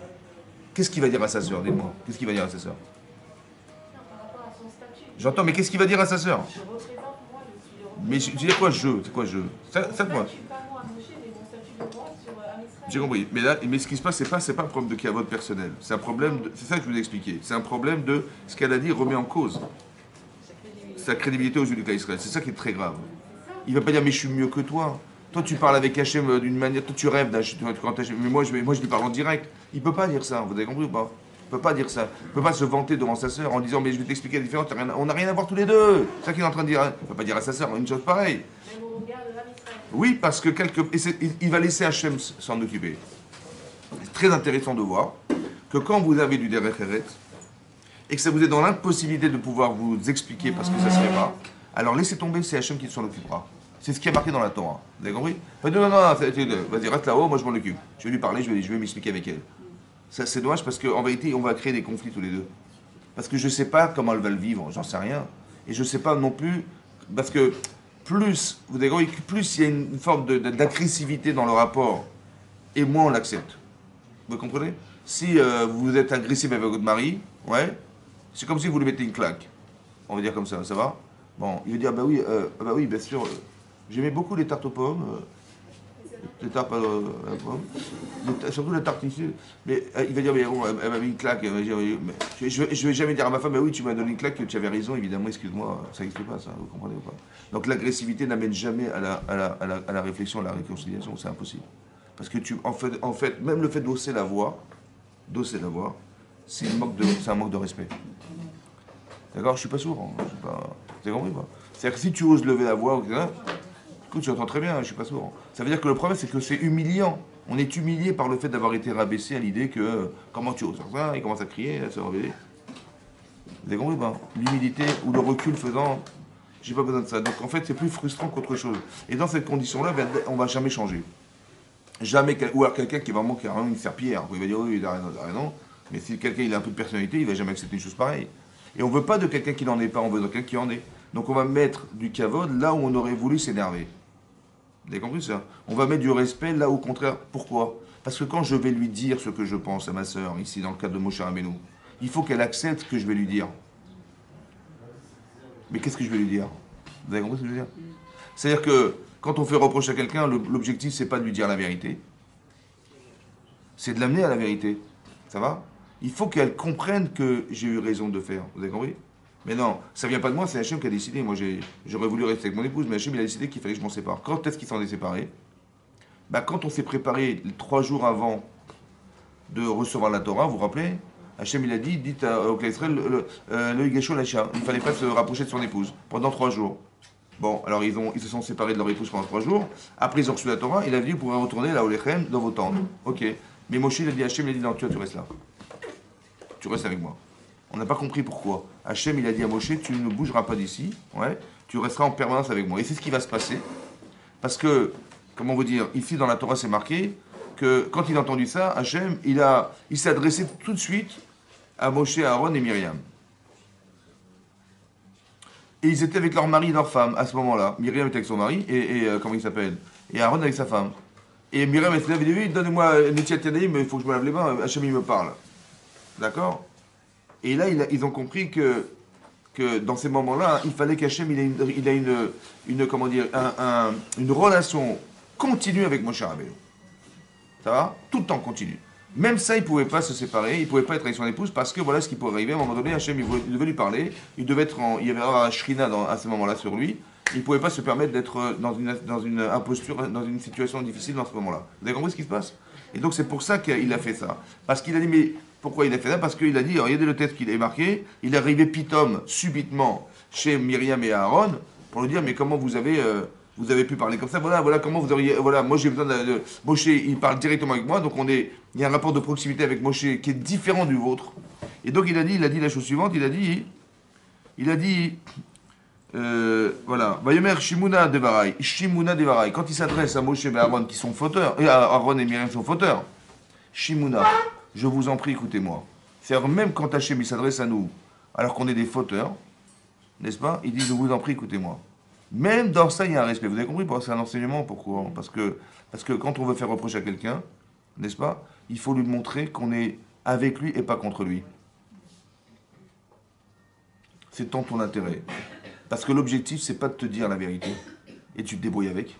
Qu'est-ce qu'il va dire à sa sœur? Dites-moi. Qu'est-ce qu'il va dire à sa sœur? Non, par rapport à son statut. J'entends, mais qu'est-ce qu'il va dire à sa sœur? Je représente, moi, je suis le roi. Mais c'est quoi je? C'est quoi je? Ça quoi? Je suis pas moi à Moshe, mais mon statut de roi sur Israël. J'ai compris. Mais ce qui se passe, c'est pas un problème de Kavod personnel. C'est un problème c'est ça que je vous ai expliqué. C'est un problème de ce qu'elle a dit remet en cause sa crédibilité aux yeux de Israël. C'est ça qui est très grave. Il va pas dire mais je suis mieux que toi. Toi tu parles avec Hachem d'une manière, toi tu rêves d'Hachem, mais moi je lui parle en direct. Il peut pas dire ça. Vous avez compris ou pas? Il peut pas dire ça. Il peut pas se vanter devant sa sœur en disant mais je vais t'expliquer la différence. On n'a rien à voir tous les deux. C'est ça qu'il est en train de dire. Il peut pas dire à sa sœur une chose pareille. Même au regard de l'âme Israël. Oui, parce que il va laisser Hachem s'en occuper. C'est très intéressant de voir que quand vous avez du Derech Eretz et que ça vous est dans l'impossibilité de pouvoir vous expliquer parce que ça ne se fait pas, alors laissez tomber, c'est Hachem qui s'en occupera. C'est ce qui est marqué dans la Torah. Vous avez compris? Non, vas-y, reste là-haut, moi je m'en occupe. Je vais lui parler, je vais m'expliquer avec elle. Ça, c'est dommage parce qu'en vérité, on va créer des conflits tous les deux. Parce que je ne sais pas comment elle va le vivre, j'en sais rien. Et je ne sais pas non plus, parce que plus, vous avez compris, plus il y a une forme d'agressivité dans le rapport, et moins on l'accepte. Vous comprenez? Si vous êtes agressif avec votre mari, ouais, c'est comme si vous lui mettez une claque. On va dire comme ça va? Bon, il va dire, bah oui, bien sûr, j'aimais beaucoup les tartes aux pommes, les tartes à la pomme, surtout la tarte ici. Mais il va dire, mais bon, elle m'a mis une claque. Je vais jamais dire à ma femme, mais oui, tu m'as donné une claque, tu avais raison, évidemment, excuse-moi, ça n'existe pas, ça, vous comprenez ou pas? Donc l'agressivité n'amène jamais à la réflexion, à la réconciliation, c'est impossible. Parce que en fait, même le fait d'hausser la voix, c'est un manque de respect. D'accord? Je suis pas sourd, hein, vous avez compris pas? C'est-à-dire que si tu oses lever la voix, écoute, tu entends très bien, je suis pas sourd. Ça veut dire que le problème, c'est que c'est humiliant. On est humilié par le fait d'avoir été rabaissé à l'idée que comment tu oses faire ça? Il commence à crier, à se réveiller. Vous avez compris pas? L'humilité ou le recul faisant, j'ai pas besoin de ça. Donc en fait, c'est plus frustrant qu'autre chose. Et dans cette condition-là, on va jamais changer. Jamais, ou alors quelqu'un qui va manquer une serpillière. Il va dire oui, il a raison. Mais si quelqu'un il a un peu de personnalité, il va jamais accepter une chose pareille. Et on veut pas de quelqu'un qui n'en est pas, on veut de quelqu'un qui en est. Donc on va mettre du kavod là où on aurait voulu s'énerver. Vous avez compris ça? On va mettre du respect là où au contraire. Pourquoi? Parce que quand je vais lui dire ce que je pense à ma sœur, ici dans le cadre de Moshe Rabbeinu, il faut qu'elle accepte ce que je vais lui dire. Mais qu'est-ce que je vais lui dire? Vous avez compris ce que je veux dire? C'est-à-dire que quand on fait reproche à quelqu'un, l'objectif c'est pas de lui dire la vérité, c'est de l'amener à la vérité. Ça va? Il faut qu'elle comprenne que j'ai eu raison de faire. Vous avez compris? Mais non, ça vient pas de moi, c'est Hachem qui a décidé. Moi, j'aurais voulu rester avec mon épouse, mais Hachem, il a décidé qu'il fallait que je m'en sépare. Quand est-ce qu'il s'en est séparé? Quand on s'est préparé 3 jours avant de recevoir la Torah, vous vous rappelez? Hachem, il a dit, dites au Israël, le Higesho Lacha, il ne fallait pas se rapprocher de son épouse pendant 3 jours. Bon, alors ils se sont séparés de leur épouse pendant 3 jours. Après, ils ont reçu la Torah, il a dit, vous pourrez retourner là au Lechem, dans vos tentes. Ok. Mais Moshe, il a dit, Hachem, il a dit, non, tu restes là. Tu restes avec moi. On n'a pas compris pourquoi. Hachem, il a dit à Moshe, tu ne bougeras pas d'ici, ouais, tu resteras en permanence avec moi. Et c'est ce qui va se passer. Parce que, comment vous dire, ici dans la Torah, c'est marqué que quand il a entendu ça, Hachem, il s'est adressé tout de suite à Moshe, Aaron et Myriam. Et ils étaient avec leur mari et leur femme à ce moment-là. Myriam était avec son mari comment il s'appelle? Et Aaron avec sa femme. Et Myriam elle s'est levée et dit oui, donnez-moi Netiat Yadayim, mais il faut que je me lave les mains. Hachem il me parle. D'accord? Et là ils ont compris que dans ces moments-là, il fallait qu'Hachem il a une comment dire une relation continue avec Moshe Rabbeinu. Ça va? Tout le temps continue. Même ça, il ne pouvait pas se séparer, il ne pouvait pas être avec son épouse parce que voilà ce qui pourrait arriver. À un moment donné, Hachem, il devait lui parler, il devait être il y avait un shrina à ce moment-là sur lui. Il ne pouvait pas se permettre d'être dans une imposture, dans une situation difficile dans ce moment-là. Vous avez compris ce qui se passe? Et donc c'est pour ça qu'il a fait ça. Parce qu'il a dit, mais pourquoi il a fait ça? Parce qu'il a dit, regardez le texte qu'il a marqué, il est arrivé pitom, subitement, chez Myriam et Aaron, pour lui dire, mais comment vous avez pu parler comme ça, voilà comment vous auriez, voilà, moi j'ai besoin de Moshe, il parle directement avec moi, donc il y a un rapport de proximité avec Moshe qui est différent du vôtre. Et donc il a dit la chose suivante, il a dit, voilà, Vayomer Shimuna Devarai, quand il s'adresse à Moshe et Aaron qui sont fauteurs, et Aaron et Myriam sont fauteurs, Shimuna, je vous en prie, écoutez-moi. C'est-à-dire même quand Hachem il s'adresse à nous, alors qu'on est des fauteurs, n'est-ce pas? Il dit, je vous en prie, écoutez-moi. Même dans ça, il y a un respect. Vous avez compris? C'est un enseignement. Pourquoi? Parce que quand on veut faire reproche à quelqu'un, n'est-ce pas? Il faut lui montrer qu'on est avec lui et pas contre lui. C'est dans ton intérêt. Parce que l'objectif, c'est pas de te dire la vérité. Et tu te débrouilles avec.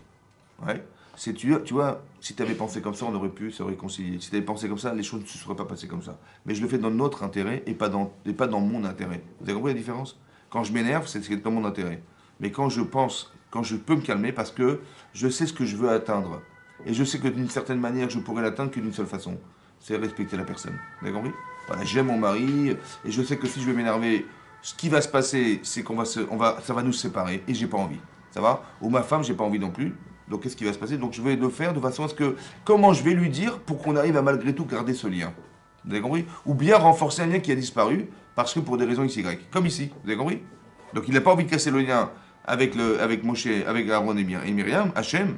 Ouais. Tu vois, si tu avais pensé comme ça, on aurait pu se réconcilier. Si tu avais pensé comme ça, les choses ne se seraient pas passées comme ça. Mais je le fais dans notre intérêt et pas dans mon intérêt. Vous avez compris la différence? Quand je m'énerve, c'est dans mon intérêt. Mais quand je peux me calmer, parce que je sais ce que je veux atteindre. Et je sais que d'une certaine manière, je pourrais l'atteindre que d'une seule façon. C'est respecter la personne. Vous avez compris? Voilà, j'aime mon mari, et je sais que si je vais m'énerver, ce qui va se passer, c'est ça va nous séparer, et j'ai pas envie. Ça va? Ou ma femme, j'ai pas envie non plus. Donc qu'est-ce qui va se passer? Donc je vais le faire de façon à ce que, comment je vais lui dire pour qu'on arrive à malgré tout garder ce lien. Vous avez compris? Ou bien renforcer un lien qui a disparu, parce que pour des raisons XY. Comme ici. Vous avez compris? Donc il n'a pas envie de casser le lien avec Moshe, avec Aaron et Myriam, Hachem.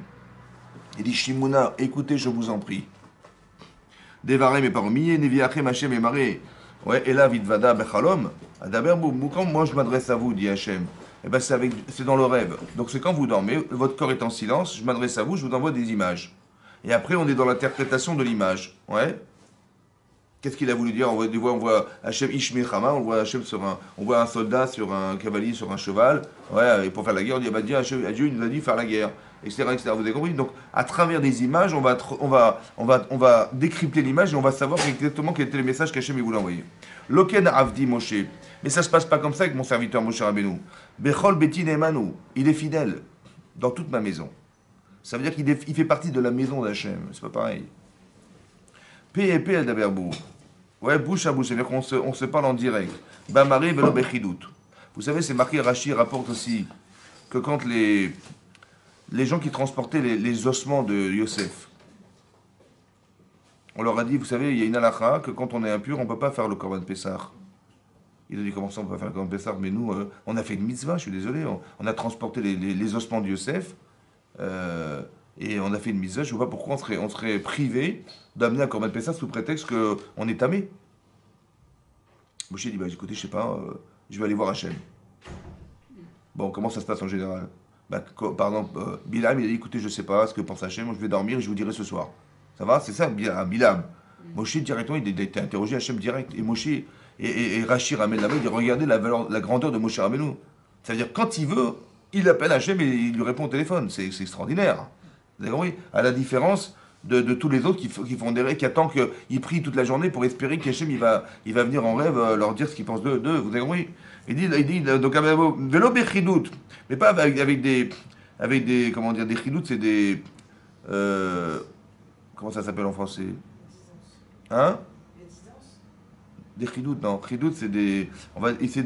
Il dit, Shimona, écoutez, je vous en prie. Devarem et parmi, Neviachem, Hachem et Maré. Ouais, et là, Vidvada, Bechalom. Quand moi je m'adresse à vous, dit Hachem, eh ben c'est dans le rêve. Donc c'est quand vous dormez, votre corps est en silence, je m'adresse à vous, je vous envoie des images. Et après, on est dans l'interprétation de l'image. Ouais. Qu'est-ce qu'il a voulu dire? On voit Hachem Ishmechama, on voit un soldat sur un cavalier, sur un cheval, ouais, et pour faire la guerre, on dit, bah, Dieu il nous a dit faire la guerre, etc., etc. Vous avez compris? Donc, à travers des images, on va décrypter l'image et on va savoir exactement quel était le message qu'Hachem voulait envoyer. Loken Avdi Moshe. Mais ça ne se passe pas comme ça avec mon serviteur Moshe Rabbeinu. Bechol Betin Emanu. Il est fidèle dans toute ma maison. Ça veut dire qu'il fait partie de la maison d'Hachem. C'est pas pareil. P&P El Daberbou. Ouais, bouche à bouche, c'est-à-dire qu'on se parle en direct. Bamari Velo Bechidout. Vous savez, c'est marqué, Rashi rapporte aussi que quand les gens qui transportaient les ossements de Yosef, on leur a dit, vous savez, il y a une halakha que quand on est impur, on ne peut pas faire le Korban Pessah. Ils ont dit, comment ça on peut pas faire le Korban Pessah? Mais nous, on a fait une mitzvah, je suis désolé, on a transporté les ossements de Yosef. Et on a fait une mitzvah, je ne vois pas pourquoi on serait privé d'amener un Korban Pessah sous prétexte qu'on est tamé. Moshe dit, bah écoutez, je sais pas, je vais aller voir Hachem. Bon, comment ça se passe en général? Bah, par exemple, Bilam, il a dit, écoutez, je sais pas ce que pense Hachem, je vais dormir et je vous dirai ce soir. Ça va? C'est ça, Bilam. Moshe, directement, il a été interrogé Hachem direct. Et Moshe, et Rashi ramène là-bas, il dit, regardez la grandeur de Moshe Rabbeinu. Ça veut dire, quand il veut, il appelle Hachem et il lui répond au téléphone. C'est extraordinaire. Vous avez compris? À la différence de tous les autres qui font des rêves, qui attendent qu'ils prient toute la journée pour espérer qu'Hachem il va venir en rêve leur dire ce qu'il pense d'eux. Vous avez compris? Il dit donc vélo bechidout, mais pas avec des comment dire, des chidout, c'est des comment ça s'appelle en français? Hein? Des chidout, non. Chidout, c'est des. On va essayer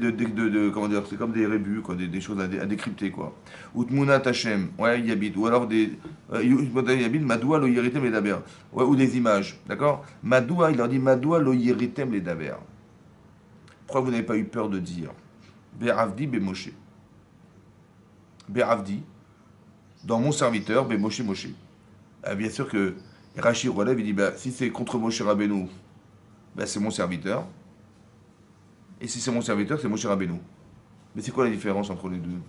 comment dire, c'est comme des rébus, quoi, des choses à décrypter, quoi. Ou Tmunat Hashem, ouais, Yabit. Ou alors des. Yabit, Madoua lo yiritem les daber. Ouais, ou des images, d'accord? Madoua, il leur dit Madoua lo yiritem les daber. Pourquoi vous n'avez pas eu peur de dire Be'avdi Be'moshe? Be'avdi, dans mon serviteur, Be'moshe Moshe. Bien sûr que Rashi relève, il dit bah, si c'est contre Moshe Rabbeinu, bah, c'est mon serviteur. Et si c'est mon serviteur, c'est Moshe Rabbeinu. Mais c'est quoi la différence entre les deux?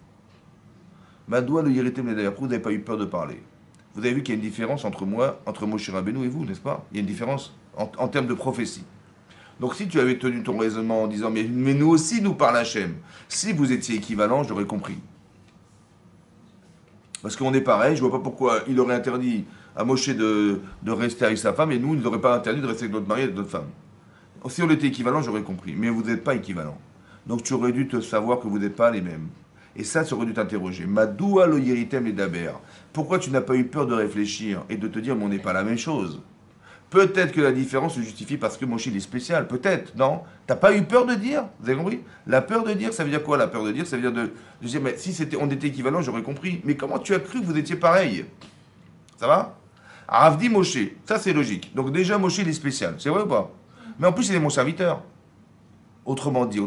Madoua le Yeritem les d'ailleurs, vous n'avez pas eu peur de parler. Vous avez vu qu'il y a une différence entre moi, entre Moshe Rabbeinu et vous, n'est-ce pas? Il y a une différence en termes de prophétie. Donc si tu avais tenu ton raisonnement en disant mais nous aussi nous parle Hachem, si vous étiez équivalent, j'aurais compris. Parce qu'on est pareil, je vois pas pourquoi il aurait interdit à Moshe de rester avec sa femme et nous, il n'aurait pas interdit de rester avec notre mari et notre femme. Si on était équivalent, j'aurais compris. Mais vous n'êtes pas équivalent. Donc tu aurais dû te savoir que vous n'êtes pas les mêmes. Et ça aurait dû t'interroger. Madoua lo yeritem et daber. Pourquoi tu n'as pas eu peur de réfléchir et de te dire mais on n'est pas la même chose? Peut-être que la différence se justifie parce que Moshe il est spécial. Peut-être, non? T'as pas eu peur de dire? Vous avez compris? La peur de dire, ça veut dire quoi la peur de dire? Ça veut dire de dire mais si on était équivalent, j'aurais compris. Mais comment tu as cru que vous étiez pareil? Ça va? Ravdi Moshe, ça c'est logique. Donc déjà Moshe il est spécial. C'est vrai ou pas? Mais en plus il est mon serviteur. Autrement dit,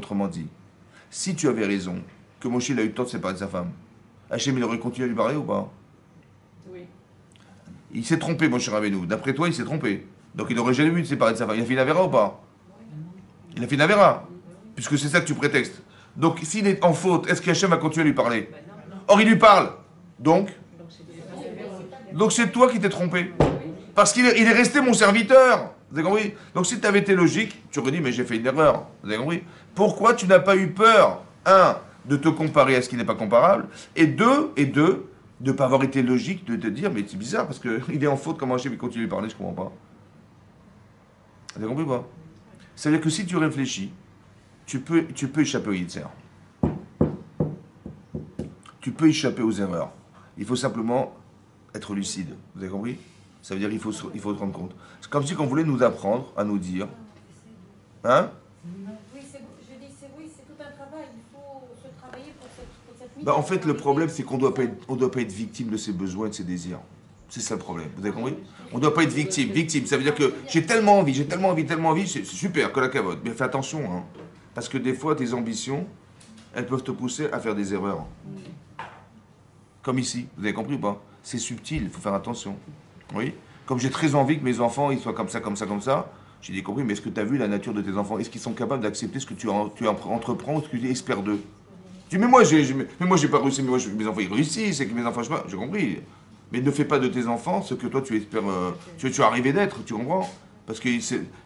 si tu avais raison, que Moshe il a eu le temps de séparer de sa femme, Hachem il aurait continué à lui parler ou pas? Oui. Il s'est trompé, Moshe Rabbeinu. D'après toi, il s'est trompé. Donc il n'aurait jamais vu de séparer de sa femme. Il a fait une avéra ou pas? Il a fait une avéra. Puisque c'est ça que tu prétextes. Donc s'il est en faute, est-ce qu'Hachem va continuer à lui parler? Or il lui parle. Donc c'est toi qui t'es trompé. Parce qu'il est resté mon serviteur. Vous avez compris? Donc si tu avais été logique, tu aurais dit mais j'ai fait une erreur. Vous avez compris? Pourquoi tu n'as pas eu peur, un, de te comparer à ce qui n'est pas comparable, et deux, de ne pas avoir été logique, de te dire mais c'est bizarre parce qu'il est en faute, comment Hachem continue à lui parler, je ne comprends pas. Vous avez compris ou pas? C'est-à-dire que si tu réfléchis, tu peux échapper au Yitzer. Tu peux échapper aux erreurs. Il faut simplement être lucide. Vous avez compris? Ça veut dire qu'il faut se rendre compte. C'est comme si on voulait nous apprendre à nous dire. Hein? Oui, c'est tout un travail. Il faut se travailler pour cette mission. En fait, le problème, c'est qu'on ne doit pas être victime de ses besoins et de ses désirs. C'est ça le problème. Vous avez compris? On ne doit pas être victime. Victime, ça veut dire que j'ai tellement envie, c'est super, que la cavote. Mais fais attention, hein. Parce que des fois, tes ambitions, elles peuvent te pousser à faire des erreurs. Comme ici. Vous avez compris ou pas? C'est subtil, il faut faire attention. Oui? Comme j'ai très envie que mes enfants ils soient comme ça, j'ai dit compris, mais est-ce que tu as vu la nature de tes enfants? Est-ce qu'ils sont capables d'accepter ce que tu entreprends ou ce que tu espères d'eux? Tu dis, mais moi, j'ai pas réussi, mais mes enfants, ils réussissent, c'est que mes enfants, je sais pas, j'ai compris. Mais ne fais pas de tes enfants ce que toi, tu espères, tu es arrivé d'être, tu comprends? Parce que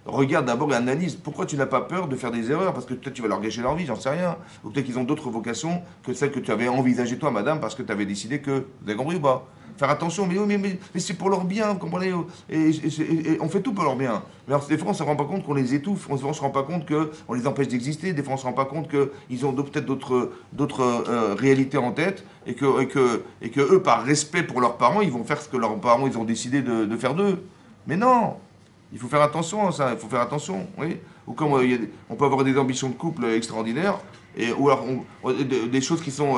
regarde d'abord et analyse. Pourquoi tu n'as pas peur de faire des erreurs? Parce que peut-être tu vas leur gâcher leur vie, j'en sais rien. Ou peut-être qu'ils ont d'autres vocations que celles que tu avais envisagées toi, madame, parce que tu avais décidé que... Vous avez compris ou pas? Faire attention, mais c'est pour leur bien, vous comprenez? Et on fait tout pour leur bien. Mais alors, des fois, on ne se rend pas compte qu'on les étouffe. On ne se rend pas compte qu'on les empêche d'exister. Des fois, on ne se rend pas compte qu'ils ont peut-être d'autres réalités en tête et que eux, par respect pour leurs parents, ils vont faire ce que leurs parents ils ont décidé de faire d'eux. Mais non! Il faut faire attention à ça, il faut faire attention, oui. Ou comme on peut avoir des ambitions de couple extraordinaires, ou alors des choses qui sont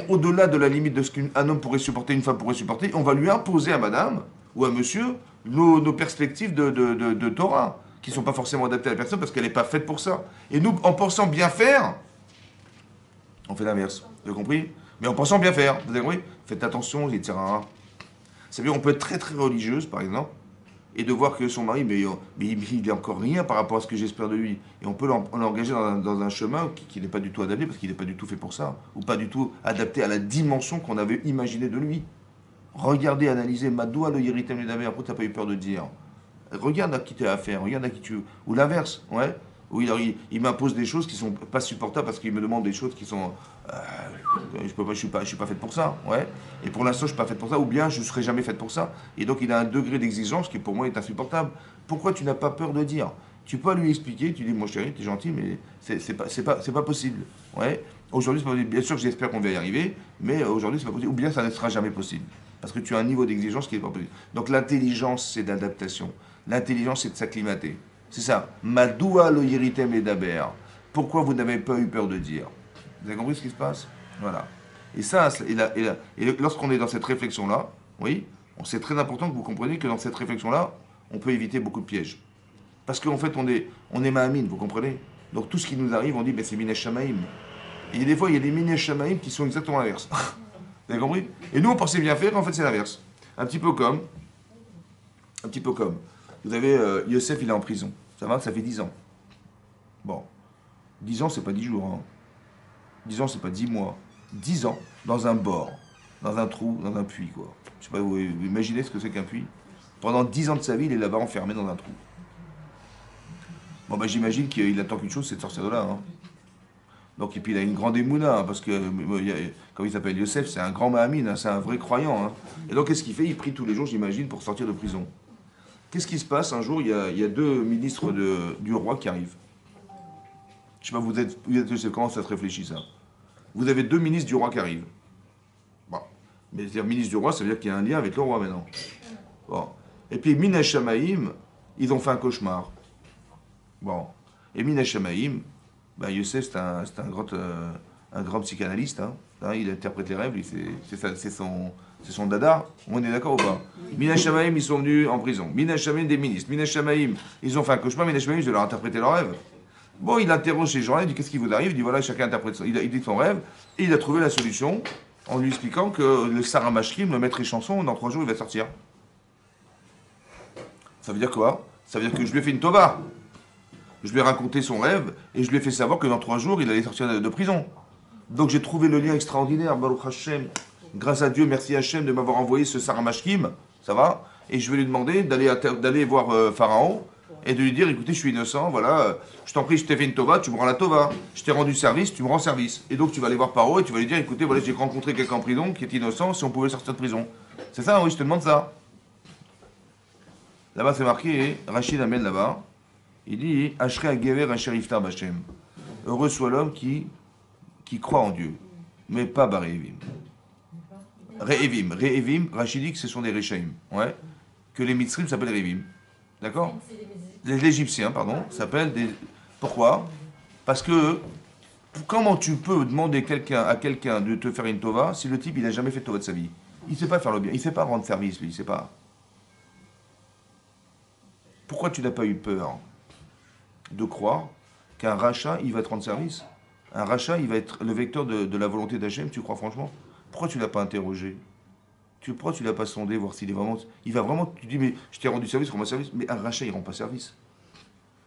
au-delà de la limite de ce qu'un homme pourrait supporter, une femme pourrait supporter, on va lui imposer à madame ou à monsieur nos perspectives de Torah, qui ne sont pas forcément adaptées à la personne parce qu'elle n'est pas faite pour ça. Et nous, en pensant bien faire, on fait l'inverse, vous avez compris? Mais en pensant bien faire, vous avez compris? Faites attention, etc. C'est-à-dire, on peut être très très religieuse, par exemple, et de voir que son mari, mais il n'est encore rien par rapport à ce que j'espère de lui. Et on peut l'engager dans un chemin qui n'est pas du tout adapté, parce qu'il n'est pas du tout fait pour ça, ou pas du tout adapté à la dimension qu'on avait imaginée de lui. Regardez, analysez, Madoua le Yeritem Ledaber, après tu n'as pas eu peur de dire. Regarde à qui tu as affaire, regarde à qui tu... Ou l'inverse, ouais. Où il m'impose des choses qui sont pas supportables parce qu'il me demande des choses qui sont... je suis pas faite pour ça, ouais. Et pour l'instant, je suis pas faite pour ça, ou bien je serai jamais faite pour ça. Et donc, il a un degré d'exigence qui, pour moi, est insupportable. Pourquoi tu n'as pas peur de dire? Tu peux lui expliquer, tu dis, mon chéri, t'es gentil, mais c'est pas possible, ouais. Aujourd'hui, c'est pas possible. Bien sûr que j'espère qu'on va y arriver, mais aujourd'hui, c'est pas possible. Ou bien ça ne sera jamais possible. Parce que tu as un niveau d'exigence qui n'est pas possible. Donc, l'intelligence, c'est d'adaptation. L'intelligence, c'est de s'acclimater. C'est ça. Madoua lo yeritem et daber. Pourquoi vous n'avez pas eu peur de dire? Vous avez compris ce qui se passe? Voilà. Et ça, et lorsqu'on est dans cette réflexion-là, oui, c'est très important que vous compreniez que dans cette réflexion-là, on peut éviter beaucoup de pièges. Parce qu'en fait, on est ma'amine, vous comprenez? Donc tout ce qui nous arrive, on dit, ben, c'est minesh shamaim. Et des fois, il y a des minesh shamaim qui sont exactement l'inverse. Vous avez compris? Et nous, on pensait bien faire, en fait, c'est l'inverse. Un petit peu comme, vous avez Yosef, il est en prison. Ça va, ça fait 10 ans. Bon, 10 ans, c'est pas 10 jours. Hein. 10 ans, c'est pas 10 mois. 10 ans, dans un bord, dans un trou, dans un puits, quoi. Je sais pas, vous imaginez ce que c'est qu'un puits? Pendant 10 ans de sa vie, il est là-bas enfermé dans un trou. Bon, bah, j'imagine qu'il attend qu'une chose, c'est de sortir de là. Hein. Donc, et puis il a une grande émouna, hein, parce que, comme il s'appelle Yosef, c'est un grand Mahamine, hein, c'est un vrai croyant. Hein. Et donc, qu'est-ce qu'il fait? Il prie tous les jours, j'imagine, pour sortir de prison. Qu'est-ce qui se passe? Un jour, il y a deux ministres du roi qui arrivent. Je sais pas, vous êtes comment ça se réfléchit, ça? Vous avez deux ministres du roi qui arrivent. Bon. Mais dire ministre du roi, ça veut dire qu'il y a un lien avec le roi maintenant. Bon. Et puis, Mina Shamaïm, ils ont fait un cauchemar. Bon. Et Mina Shamaïm, ben Youssef, c'est un grand psychanalyste. Hein. Hein, il interprète les rêves, c'est son dada. On est d'accord ou pas? Mina Shamaïm, ils sont venus en prison. Mina Shamaïm, des ministres. Mina Shamaïm, ils ont fait un cauchemar. Mina Shamaïm, je leur ai interprété leurs rêves. Bon, il interroge ces gens-là, il dit qu'est-ce qui vous arrive? Il dit voilà, chacun interprète ça. Il dit son rêve, et il a trouvé la solution en lui expliquant que le Sarah Mashkim, le maître et chanson, dans 3 jours, il va sortir. Ça veut dire quoi? Ça veut dire que je lui ai fait une tova. Je lui ai raconté son rêve et je lui ai fait savoir que dans 3 jours, il allait sortir de prison. Donc j'ai trouvé le lien extraordinaire, Baruch Hashem. Grâce à Dieu, merci Hashem de m'avoir envoyé ce Sarah Mashkim, ça va? Et je vais lui demander d'aller voir Pharaon et de lui dire, écoutez, je suis innocent, voilà, je t'en prie, je t'ai fait une tova, tu me rends la tova. Je t'ai rendu service, tu me rends service. Et donc tu vas aller voir Pharaon et tu vas lui dire, écoutez, voilà, j'ai rencontré quelqu'un en prison qui est innocent, si on pouvait sortir de prison. C'est ça, oui, je te demande ça. Là-bas, c'est marqué, Rachid amène là-bas. Il dit Ashrei Hagever Asher Yiftar B'Hashem. Heureux soit l'homme qui croit en Dieu, mais pas Barévim. Réhevim, Rachid dit que ce sont des Réchaïm. Ouais. Que les Mitzrim s'appellent Réhevim. D'accord? Les Égyptiens, pardon, s'appellent des. Pourquoi? Parce que comment tu peux demander à quelqu'un de te faire une tova si le type il n'a jamais fait de tova de sa vie? Il ne sait pas faire le bien, il ne sait pas rendre service, lui, il ne sait pas. Pourquoi tu n'as pas eu peur de croire qu'un rachat, il va te rendre service? Un rachat, il va être le vecteur de la volonté d'Hachem, tu crois franchement? Pourquoi tu ne l'as pas interrogé? Pourquoi tu ne l'as pas sondé, voir s'il est vraiment... Il va vraiment... Tu dis, mais je t'ai rendu service, rends-moi service. Mais un rachat, il ne rend pas service.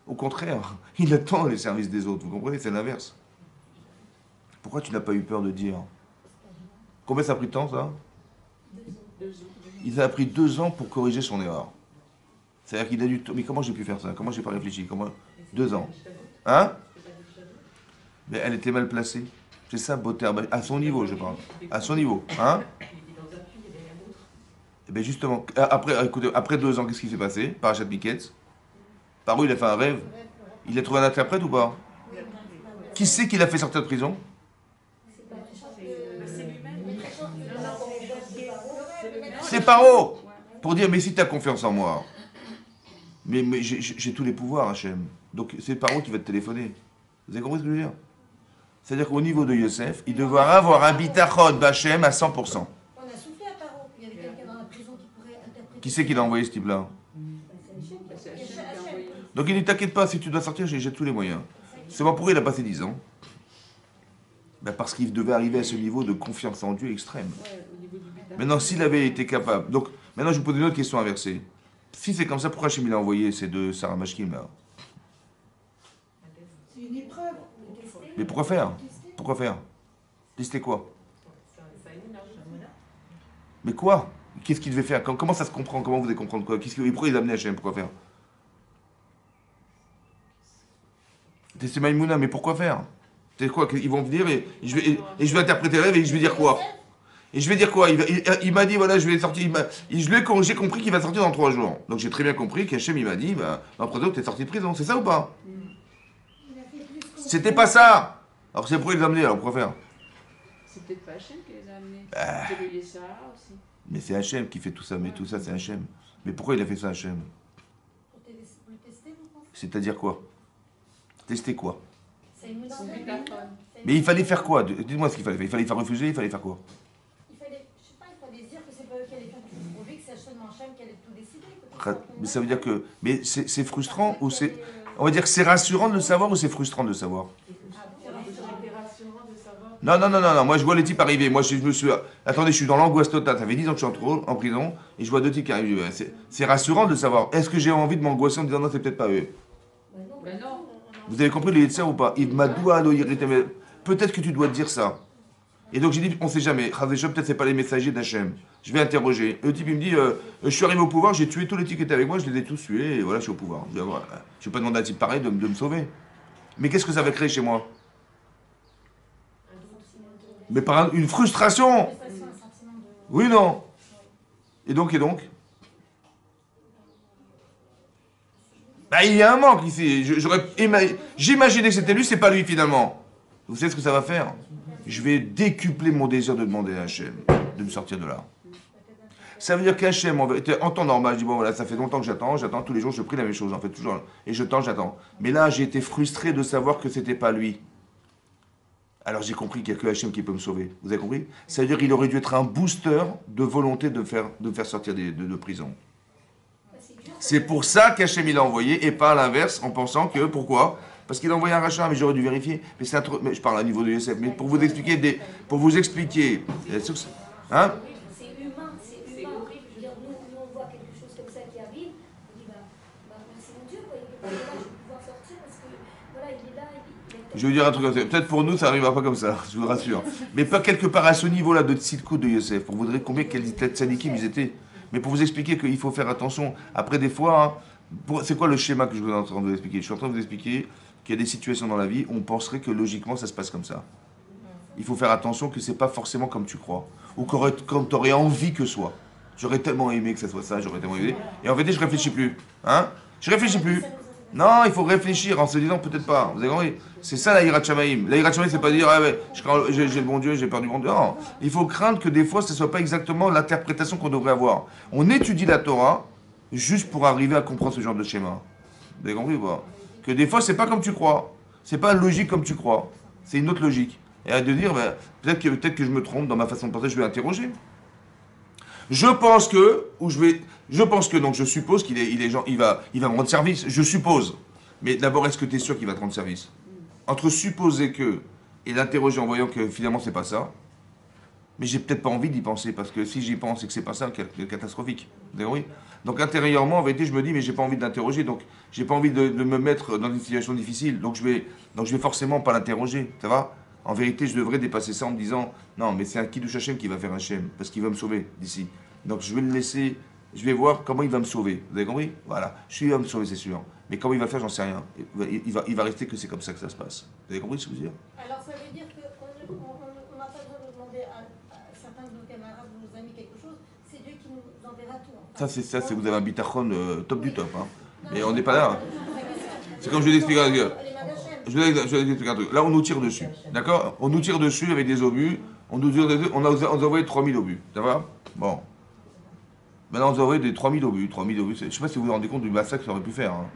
Au contraire, il attend les services des autres. Vous comprenez? C'est l'inverse. Pourquoi tu n'as pas eu peur de dire? Combien ça a pris de temps, ça? Il a pris 2 ans pour corriger son erreur. C'est-à-dire qu'il a dû... Mais comment j'ai pu faire ça? Comment j'ai pas réfléchi? Comment... 2 ans. Hein? Mais elle était mal placée. C'est ça, Botter. À son niveau, je parle. À son niveau. Hein? Et bien justement, écoutez, après 2 ans, qu'est-ce qui s'est passé? Parachat Miketz. Par où il a fait un rêve? Il a trouvé un interprète ou pas? Qui c'est qui l'a fait sortir de prison? C'est Paro. Pour dire, mais si tu as confiance en moi... Mais j'ai tous les pouvoirs, Hachem. Donc c'est Paro qui va te téléphoner. Vous avez compris ce que je veux dire? C'est-à-dire qu'au niveau de Yosef, il devrait avoir un bitachon d'Hachem à 100%. On a soufflé à Paro. Il y avait quelqu'un dans la prison qui pourrait interpréter. Qui c'est qui l'a envoyé ce type-là? Donc il dit, t'inquiète pas, si tu dois sortir, j'ai tous les moyens. C'est bon, pourquoi il a passé 10 ans? Ben parce qu'il devait arriver à ce niveau de confiance en Dieu extrême. Maintenant, s'il avait été capable... Donc, maintenant, je vous pose une autre question inversée. Si c'est comme ça, pourquoi Hachem il a envoyé ces 2 Sarah Mashkim là? C'est une épreuve. Mais pourquoi faire? Pourquoi faire? Tester quoi? Mais quoi? Qu'est-ce qu'il devait faire? Comment ça se comprend? Comment vous allez comprendre quoi? Pourquoi il a amené Hachem? Pourquoi faire? Tester Maïmouna, mais pourquoi faire? C'est quoi? Ils vont venir et je vais interpréter le rêve et je vais dire quoi? Et je vais dire quoi? Il m'a dit, voilà, je vais sortir. J'ai compris qu'il va sortir dans 3 jours. Donc j'ai très bien compris qu'Hachem, il m'a dit, bah, dans 3 jours, tu es sorti de prison. C'est ça ou pas? C'était pas ça! Alors c'est pourquoi il les a amenés, alors pourquoi faire? C'est peut-être pas Hachem qui les a amenés. C'est le Yessara aussi. Mais c'est Hachem qui fait tout ça, mais tout ça, c'est Hachem. Mais pourquoi il a fait ça, Hachem? Pour le tester, vous pensez? C'est-à-dire quoi? Tester quoi? C'est une Son bitachon. Mais il fallait faire quoi? Dites-moi ce qu'il fallait faire. Il fallait faire refuser, il fallait faire quoi? Il fallait, je sais pas, il fallait dire que c'est pas eux qui allaient faire tout. Prouver que c'est seulement Hachem qui allait tout décider. Mais ça veut dire que... Mais c'est frustrant ou c'est... On va dire que c'est rassurant de le savoir ou c'est frustrant de le savoir? Non, moi je vois les types arriver. Moi je me suis... Attendez, je suis dans l'angoisse totale. Ça fait 10 ans que je suis en prison et je vois 2 types qui arrivent. C'est rassurant de le savoir. Est-ce que j'ai envie de m'angoisser en disant non, c'est peut-être pas eux? Ben non. Vous avez compris le Yetzer ou pas? Il m'a doué à l'oïr. peut-être que tu dois te dire ça. Et donc j'ai dit, on ne sait jamais, peut-être c'est pas les messagers d'Hachem. Je vais interroger. Le type il me dit, je suis arrivé au pouvoir, j'ai tué tous les types qui étaient avec moi, je les ai tous tués, et voilà, je suis au pouvoir. Je ne vais pas demander à un type pareil de me sauver. Mais qu'est-ce que ça va créer chez moi? Mais par une frustration. Oui, non. Et donc bah, il y a un manque ici. J'imaginais que c'était lui, c'est pas lui finalement. Vous savez ce que ça va faire? Je vais décupler mon désir de demander à Hachem de me sortir de là. Ça veut dire qu'Hachem, en temps normal, je dis bon voilà, ça fait longtemps que j'attends tous les jours, je prie la même chose, en fait, toujours. Et j'attends. Mais là, j'ai été frustré de savoir que c'était pas lui. Alors j'ai compris qu'il n'y a que Hachem qui peut me sauver. Vous avez compris? Ça veut dire qu'il aurait dû être un booster de volonté de me faire sortir de prison. C'est pour ça qu'Hachem il a envoyé, et pas à l'inverse, en pensant que, pourquoi? Parce qu'il a envoyé un rachat, mais j'aurais dû vérifier. Mais je parle à niveau de Yosef, mais pour vous expliquer, hein? C'est humain. Je veux dire, nous on voit quelque chose comme ça qui arrive, on dit merci mon Dieu, quoi. Il est pas là, je vais pouvoir sortir parce que voilà, il est là. Je veux dire un truc comme ça. Peut-être pour nous, ça n'arrivera pas comme ça, je vous rassure. Mais pas quelque part à ce niveau-là de tzidkout de Yosef. Pour vous dire combien quels tzadikim ils étaient. Mais pour vous expliquer qu'il faut faire attention. Après, des fois, hein, c'est quoi le schéma que je suis en train de vous expliquer? Je suis en train de vous expliquer qu'il y a des situations dans la vie où on penserait que logiquement ça se passe comme ça. Il faut faire attention que c'est pas forcément comme tu crois. Ou comme tu aurais envie que ce soit. J'aurais tellement aimé que ça soit ça, j'aurais tellement aimé. Et en fait, je réfléchis plus. Hein? Je réfléchis plus. Non, il faut réfléchir en se disant peut-être pas. Vous avez compris? C'est ça la Hirat Shamaïm. La Hirat Shamaïm, c'est pas dire ah ouais, j'ai le bon Dieu, j'ai peur du bon Dieu. Non, il faut craindre que des fois, ce ne soit pas exactement l'interprétation qu'on devrait avoir. On étudie la Torah juste pour arriver à comprendre ce genre de schéma. Vous avez compris ou pas? Que des fois, c'est pas comme tu crois. C'est pas logique comme tu crois. C'est une autre logique. Et à de dire, peut-être que je me trompe dans ma façon de penser, je vais interroger. Je pense que, donc je suppose il va me rendre service, je suppose. Mais d'abord, est-ce que tu es sûr qu'il va te rendre service? Entre supposer que et l'interroger en voyant que finalement c'est pas ça, mais j'ai peut-être pas envie d'y penser, parce que si j'y pense et que c'est pas ça, c'est catastrophique. Oui. Donc intérieurement, en vérité, je me dis, mais j'ai pas envie d'interroger, donc j'ai pas envie de me mettre dans une situation difficile, donc je vais forcément pas l'interroger, ça va? En vérité, je devrais dépasser ça en me disant, non, mais c'est un Kiddush Hashem qui va faire Hashem, parce qu'il va me sauver d'ici. Donc je vais le laisser, je vais voir comment il va me sauver. Vous avez compris? Voilà. Il va me sauver, c'est sûr. Mais comment il va faire, j'en sais rien. Il va rester que c'est comme ça que ça se passe. Vous avez compris ce que je veux dire? Alors ça veut dire qu'on n'a pas besoin de demander à certains de nos camarades ou nos amis quelque chose, c'est Dieu qui nous enverra tout. Ça, c'est vous avez un bitachon top du top. Hein. Mais on n'est pas là. C'est comme je vais l'expliquer un truc. Je vais expliquer un truc. Là, on nous tire dessus. D'accord? On nous tire dessus avec des obus. On a envoyé 3000 obus. Ça va? Bon. Maintenant, on nous a envoyé des 3000 obus. 3000 obus. Je ne sais pas si vous vous rendez compte du massacre que ça aurait pu faire. Hein.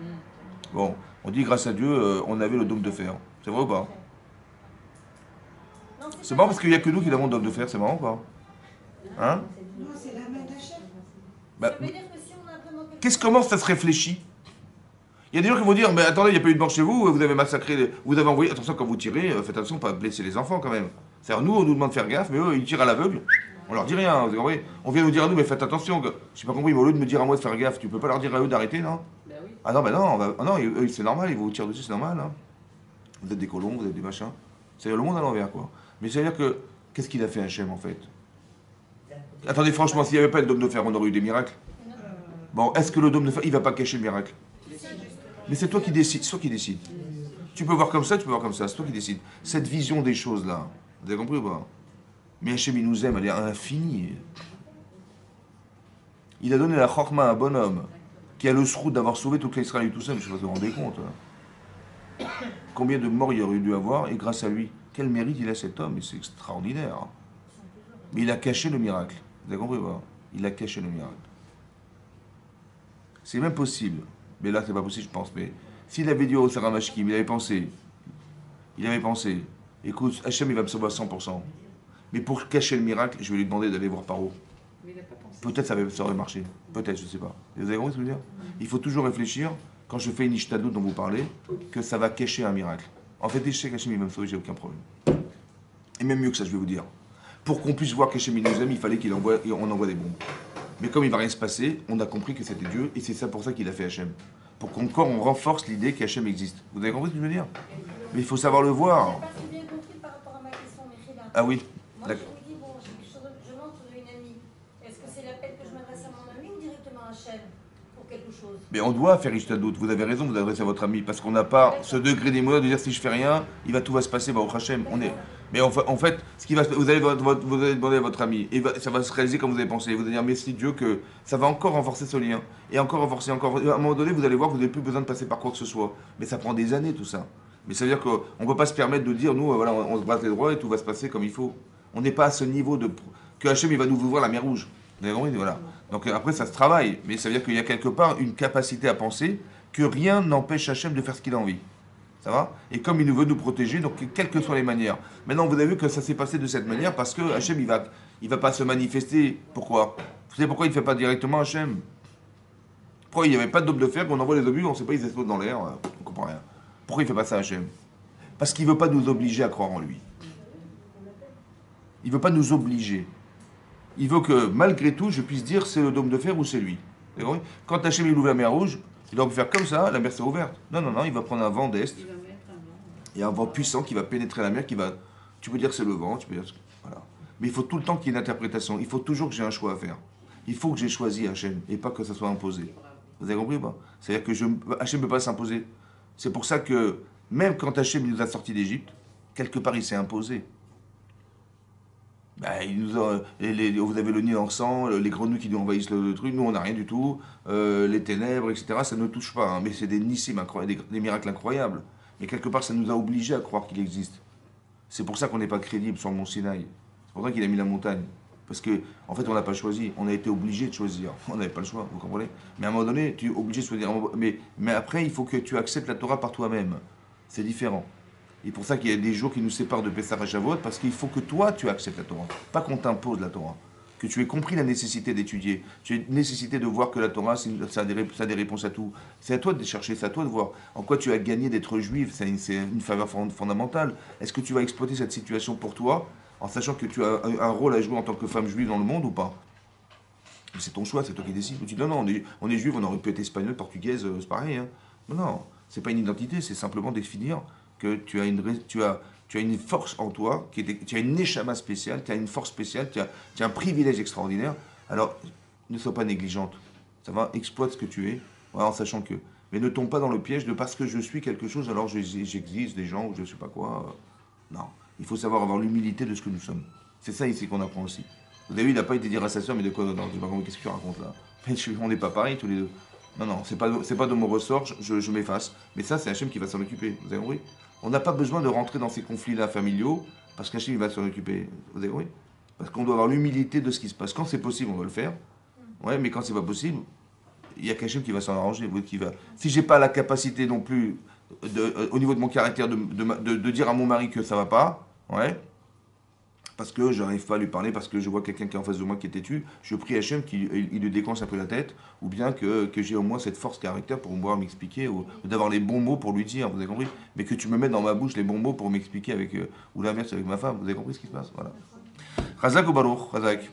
Bon. On dit, grâce à Dieu, on avait le dôme de fer. C'est vrai ou pas? C'est marrant parce qu'il n'y a que nous qui avons le dôme de fer. C'est marrant ou pas? Hein? Non, c'est la main d'Hachem. Bah, Ça veut dire que si on a vraiment comment ça se réfléchit? Il y a des gens qui vont dire, mais attendez, il n'y a pas eu de mort chez vous, vous avez massacré, vous avez envoyé, attention quand vous tirez, faites attention, pas blesser les enfants quand même. C'est-à-dire, nous, on nous demande de faire gaffe, mais eux, ils tirent à l'aveugle, on leur dit rien, vous avez compris? On vient nous dire à nous, mais faites attention, j'ai pas compris, mais au lieu de me dire à moi de faire gaffe, tu peux pas leur dire à eux d'arrêter, non? Ben oui. Ah non, ben non, non, eux, c'est normal, ils vous tirent dessus, c'est normal, hein. Vous êtes des colons, vous êtes des machins. C'est le monde à l'envers, quoi. Mais c'est-à-dire que, qu'est-ce qu'il a fait Hachem, en fait? Attendez, franchement, s'il n'y avait pas le dôme de fer, on aurait eu des miracles. Bon, est-ce que le dôme de fer, il va pas cacher le miracle? Mais c'est toi qui décides, c'est toi qui décides. Tu peux voir comme ça, tu peux voir comme ça, c'est toi qui décides. Cette vision des choses-là, vous avez compris ou pas? Mais Hachem, il nous aime, elle est infinie. Il a donné la chorma à un bonhomme qui a le sroud d'avoir sauvé toute l'Israël tout seul, je ne sais pas si vous vous rendez compte. Hein. Combien de morts il aurait dû avoir, et grâce à lui, quel mérite il a cet homme, et c'est extraordinaire. Mais il a caché le miracle, vous avez compris ou pas? Il a caché le miracle. C'est même possible. Mais là, c'est pas possible, je pense. Mais s'il avait dit au Saramashkim, il avait pensé, écoute, Hachem, il va me sauver à 100%. Mais pour cacher le miracle, je vais lui demander d'aller voir Paro. Peut-être ça aurait marché. Peut-être, je ne sais pas. Vous avez compris ce que je veux dire? Il faut toujours réfléchir, quand je fais une ishtadlout dont vous parlez, que ça va cacher un miracle. En fait, dès que je sais qu'Hachem, il va me sauver, j'ai aucun problème. Et même mieux que ça, je vais vous dire. Pour qu'on puisse voir qu'Hachem, il nous aime, il fallait qu'on envoie des bombes. Mais comme il ne va rien se passer, on a compris que c'était Dieu, et c'est ça pour ça qu'il a fait Hachem. Pour qu'on renforce l'idée qu'Hachem existe. Vous avez compris ce que je veux dire? Mais il faut savoir le voir. J'ai pas si bien compris par rapport Ah oui. Moi, je vous dis, bon, je montre une amie. Est-ce que c'est l'appel que je m'adresse à mon ami ou directement à Hachem pour quelque chose? Mais on doit faire Ishtadout. Vous avez raison, vous adressez à votre ami. Parce qu'on n'a pas ce degré d'émotion de dire si je fais rien, tout va se passer au Hachem. Mais en fait, vous allez demander à votre ami, et ça va se réaliser comme vous avez pensé. Vous allez dire merci Dieu que ça va encore renforcer ce lien. Et encore renforcer, encore. À un moment donné, vous allez voir que vous n'avez plus besoin de passer par quoi que ce soit. Mais ça prend des années tout ça. Mais ça veut dire qu'on ne peut pas se permettre de dire, nous, voilà, on se brasse les droits et tout va se passer comme il faut. On n'est pas à ce niveau que Hachem il va nous ouvrir la mer rouge. Vous avez compris, voilà. Donc après, ça se travaille. Mais ça veut dire qu'il y a quelque part une capacité à penser que rien n'empêche Hachem de faire ce qu'il a envie. Ça va? Et comme il veut nous protéger, donc quelles que soient les manières. Maintenant, vous avez vu que ça s'est passé de cette manière parce que Hachem, il va pas se manifester. Pourquoi? Vous savez pourquoi il ne fait pas directement Hachem? Pourquoi il n'y avait pas de daube de fer, qu'on envoie les obus, on ne sait pas, ils explosent dans l'air, on ne comprend rien. Pourquoi il ne fait pas ça Hachem? Parce qu'il ne veut pas nous obliger à croire en lui. Il ne veut pas nous obliger. Il veut que, malgré tout, je puisse dire c'est le dôme de fer ou c'est lui. Quand Hachem il ouvre la mer rouge, il doit faire comme ça, la mer s'est ouverte. Non, il va prendre un vent d'est. Il y a un vent puissant qui va pénétrer la mer, tu peux dire que c'est le vent, tu peux dire... Voilà. Mais il faut tout le temps qu'il y ait une interprétation. Il faut toujours que j'ai un choix à faire. Il faut que j'ai choisi Hachem et pas que ça soit imposé. Vous avez compris ou pas? C'est-à-dire que Hachem ne peut pas s'imposer. C'est pour ça que, même quand Hachem nous a sortis d'Égypte, quelque part il s'est imposé. Vous avez le nid en sang, les grenouilles qui nous envahissent le truc, nous on n'a rien du tout, les ténèbres, etc. Ça ne touche pas, hein, mais c'est des nissim incroyables, des miracles incroyables. Mais quelque part ça nous a obligés à croire qu'il existe. C'est pour ça qu'on n'est pas crédible sur le mont Sinaï. C'est pour ça qu'il a mis la montagne. Parce que, en fait, on n'a pas choisi. On a été obligé de choisir. On n'avait pas le choix, vous comprenez? Mais à un moment donné, tu es obligé de choisir. Mais après, il faut que tu acceptes la Torah par toi-même. C'est différent. Et pour ça qu'il y a des jours qui nous séparent de Pessah et Shavuot, parce qu'il faut que toi, tu acceptes la Torah. Pas qu'on t'impose la Torah. Que tu aies compris la nécessité d'étudier. Tu aies nécessité de voir que la Torah, ça a des réponses à tout. C'est à toi de chercher, c'est à toi de voir en quoi tu as gagné d'être juif. C'est une faveur fondamentale. Est-ce que tu vas exploiter cette situation pour toi, en sachant que tu as un rôle à jouer en tant que femme juive dans le monde ou pas? C'est ton choix, c'est toi qui décides. Tu dis non, on est juif, on aurait pu être espagnol, portugaise, c'est pareil. Hein. Non, c'est pas une identité, c'est simplement définir que tu as une force en toi, tu as une neshama spéciale, tu as une force spéciale, tu as un privilège extraordinaire. Alors, ne sois pas négligente. Ça va, exploite ce que tu es, voilà, en sachant que. Mais ne tombe pas dans le piège de parce que je suis quelque chose, alors j'existe des gens ou je ne sais pas quoi. Non. Il faut savoir avoir l'humilité de ce que nous sommes. C'est ça ici qu'on apprend aussi. Vous avez vu, il n'a pas été dire à sa soeur, mais de quoi? Non, je sais pas qu'est-ce que tu racontes là? On n'est pas pareils tous les deux. Non, c'est pas de mon ressort, je m'efface. Mais ça, c'est Hachem qui va s'en occuper. Vous avez compris? On n'a pas besoin de rentrer dans ces conflits-là familiaux, parce qu'Hachem va s'en occuper. Vous avez compris? Parce qu'on doit avoir l'humilité de ce qui se passe. Quand c'est possible, on doit le faire. Ouais, mais quand c'est pas possible, il y a Hachem qui va s'en arranger. Si j'ai pas la capacité non plus, au niveau de mon caractère, de dire à mon mari que ça va pas, ouais, parce que je n'arrive pas à lui parler, parce que je vois quelqu'un qui est en face de moi qui est têtu, je prie Hachem qu'il lui déclenche un peu la tête, ou bien que j'ai au moins cette force caractère pour pouvoir m'expliquer, ou d'avoir les bons mots pour lui dire, vous avez compris? Mais que tu me mettes dans ma bouche les bons mots pour m'expliquer avec, ou l'inverse avec ma femme, vous avez compris ce qui se passe? Voilà. Chazak ou Baruch? Chazak.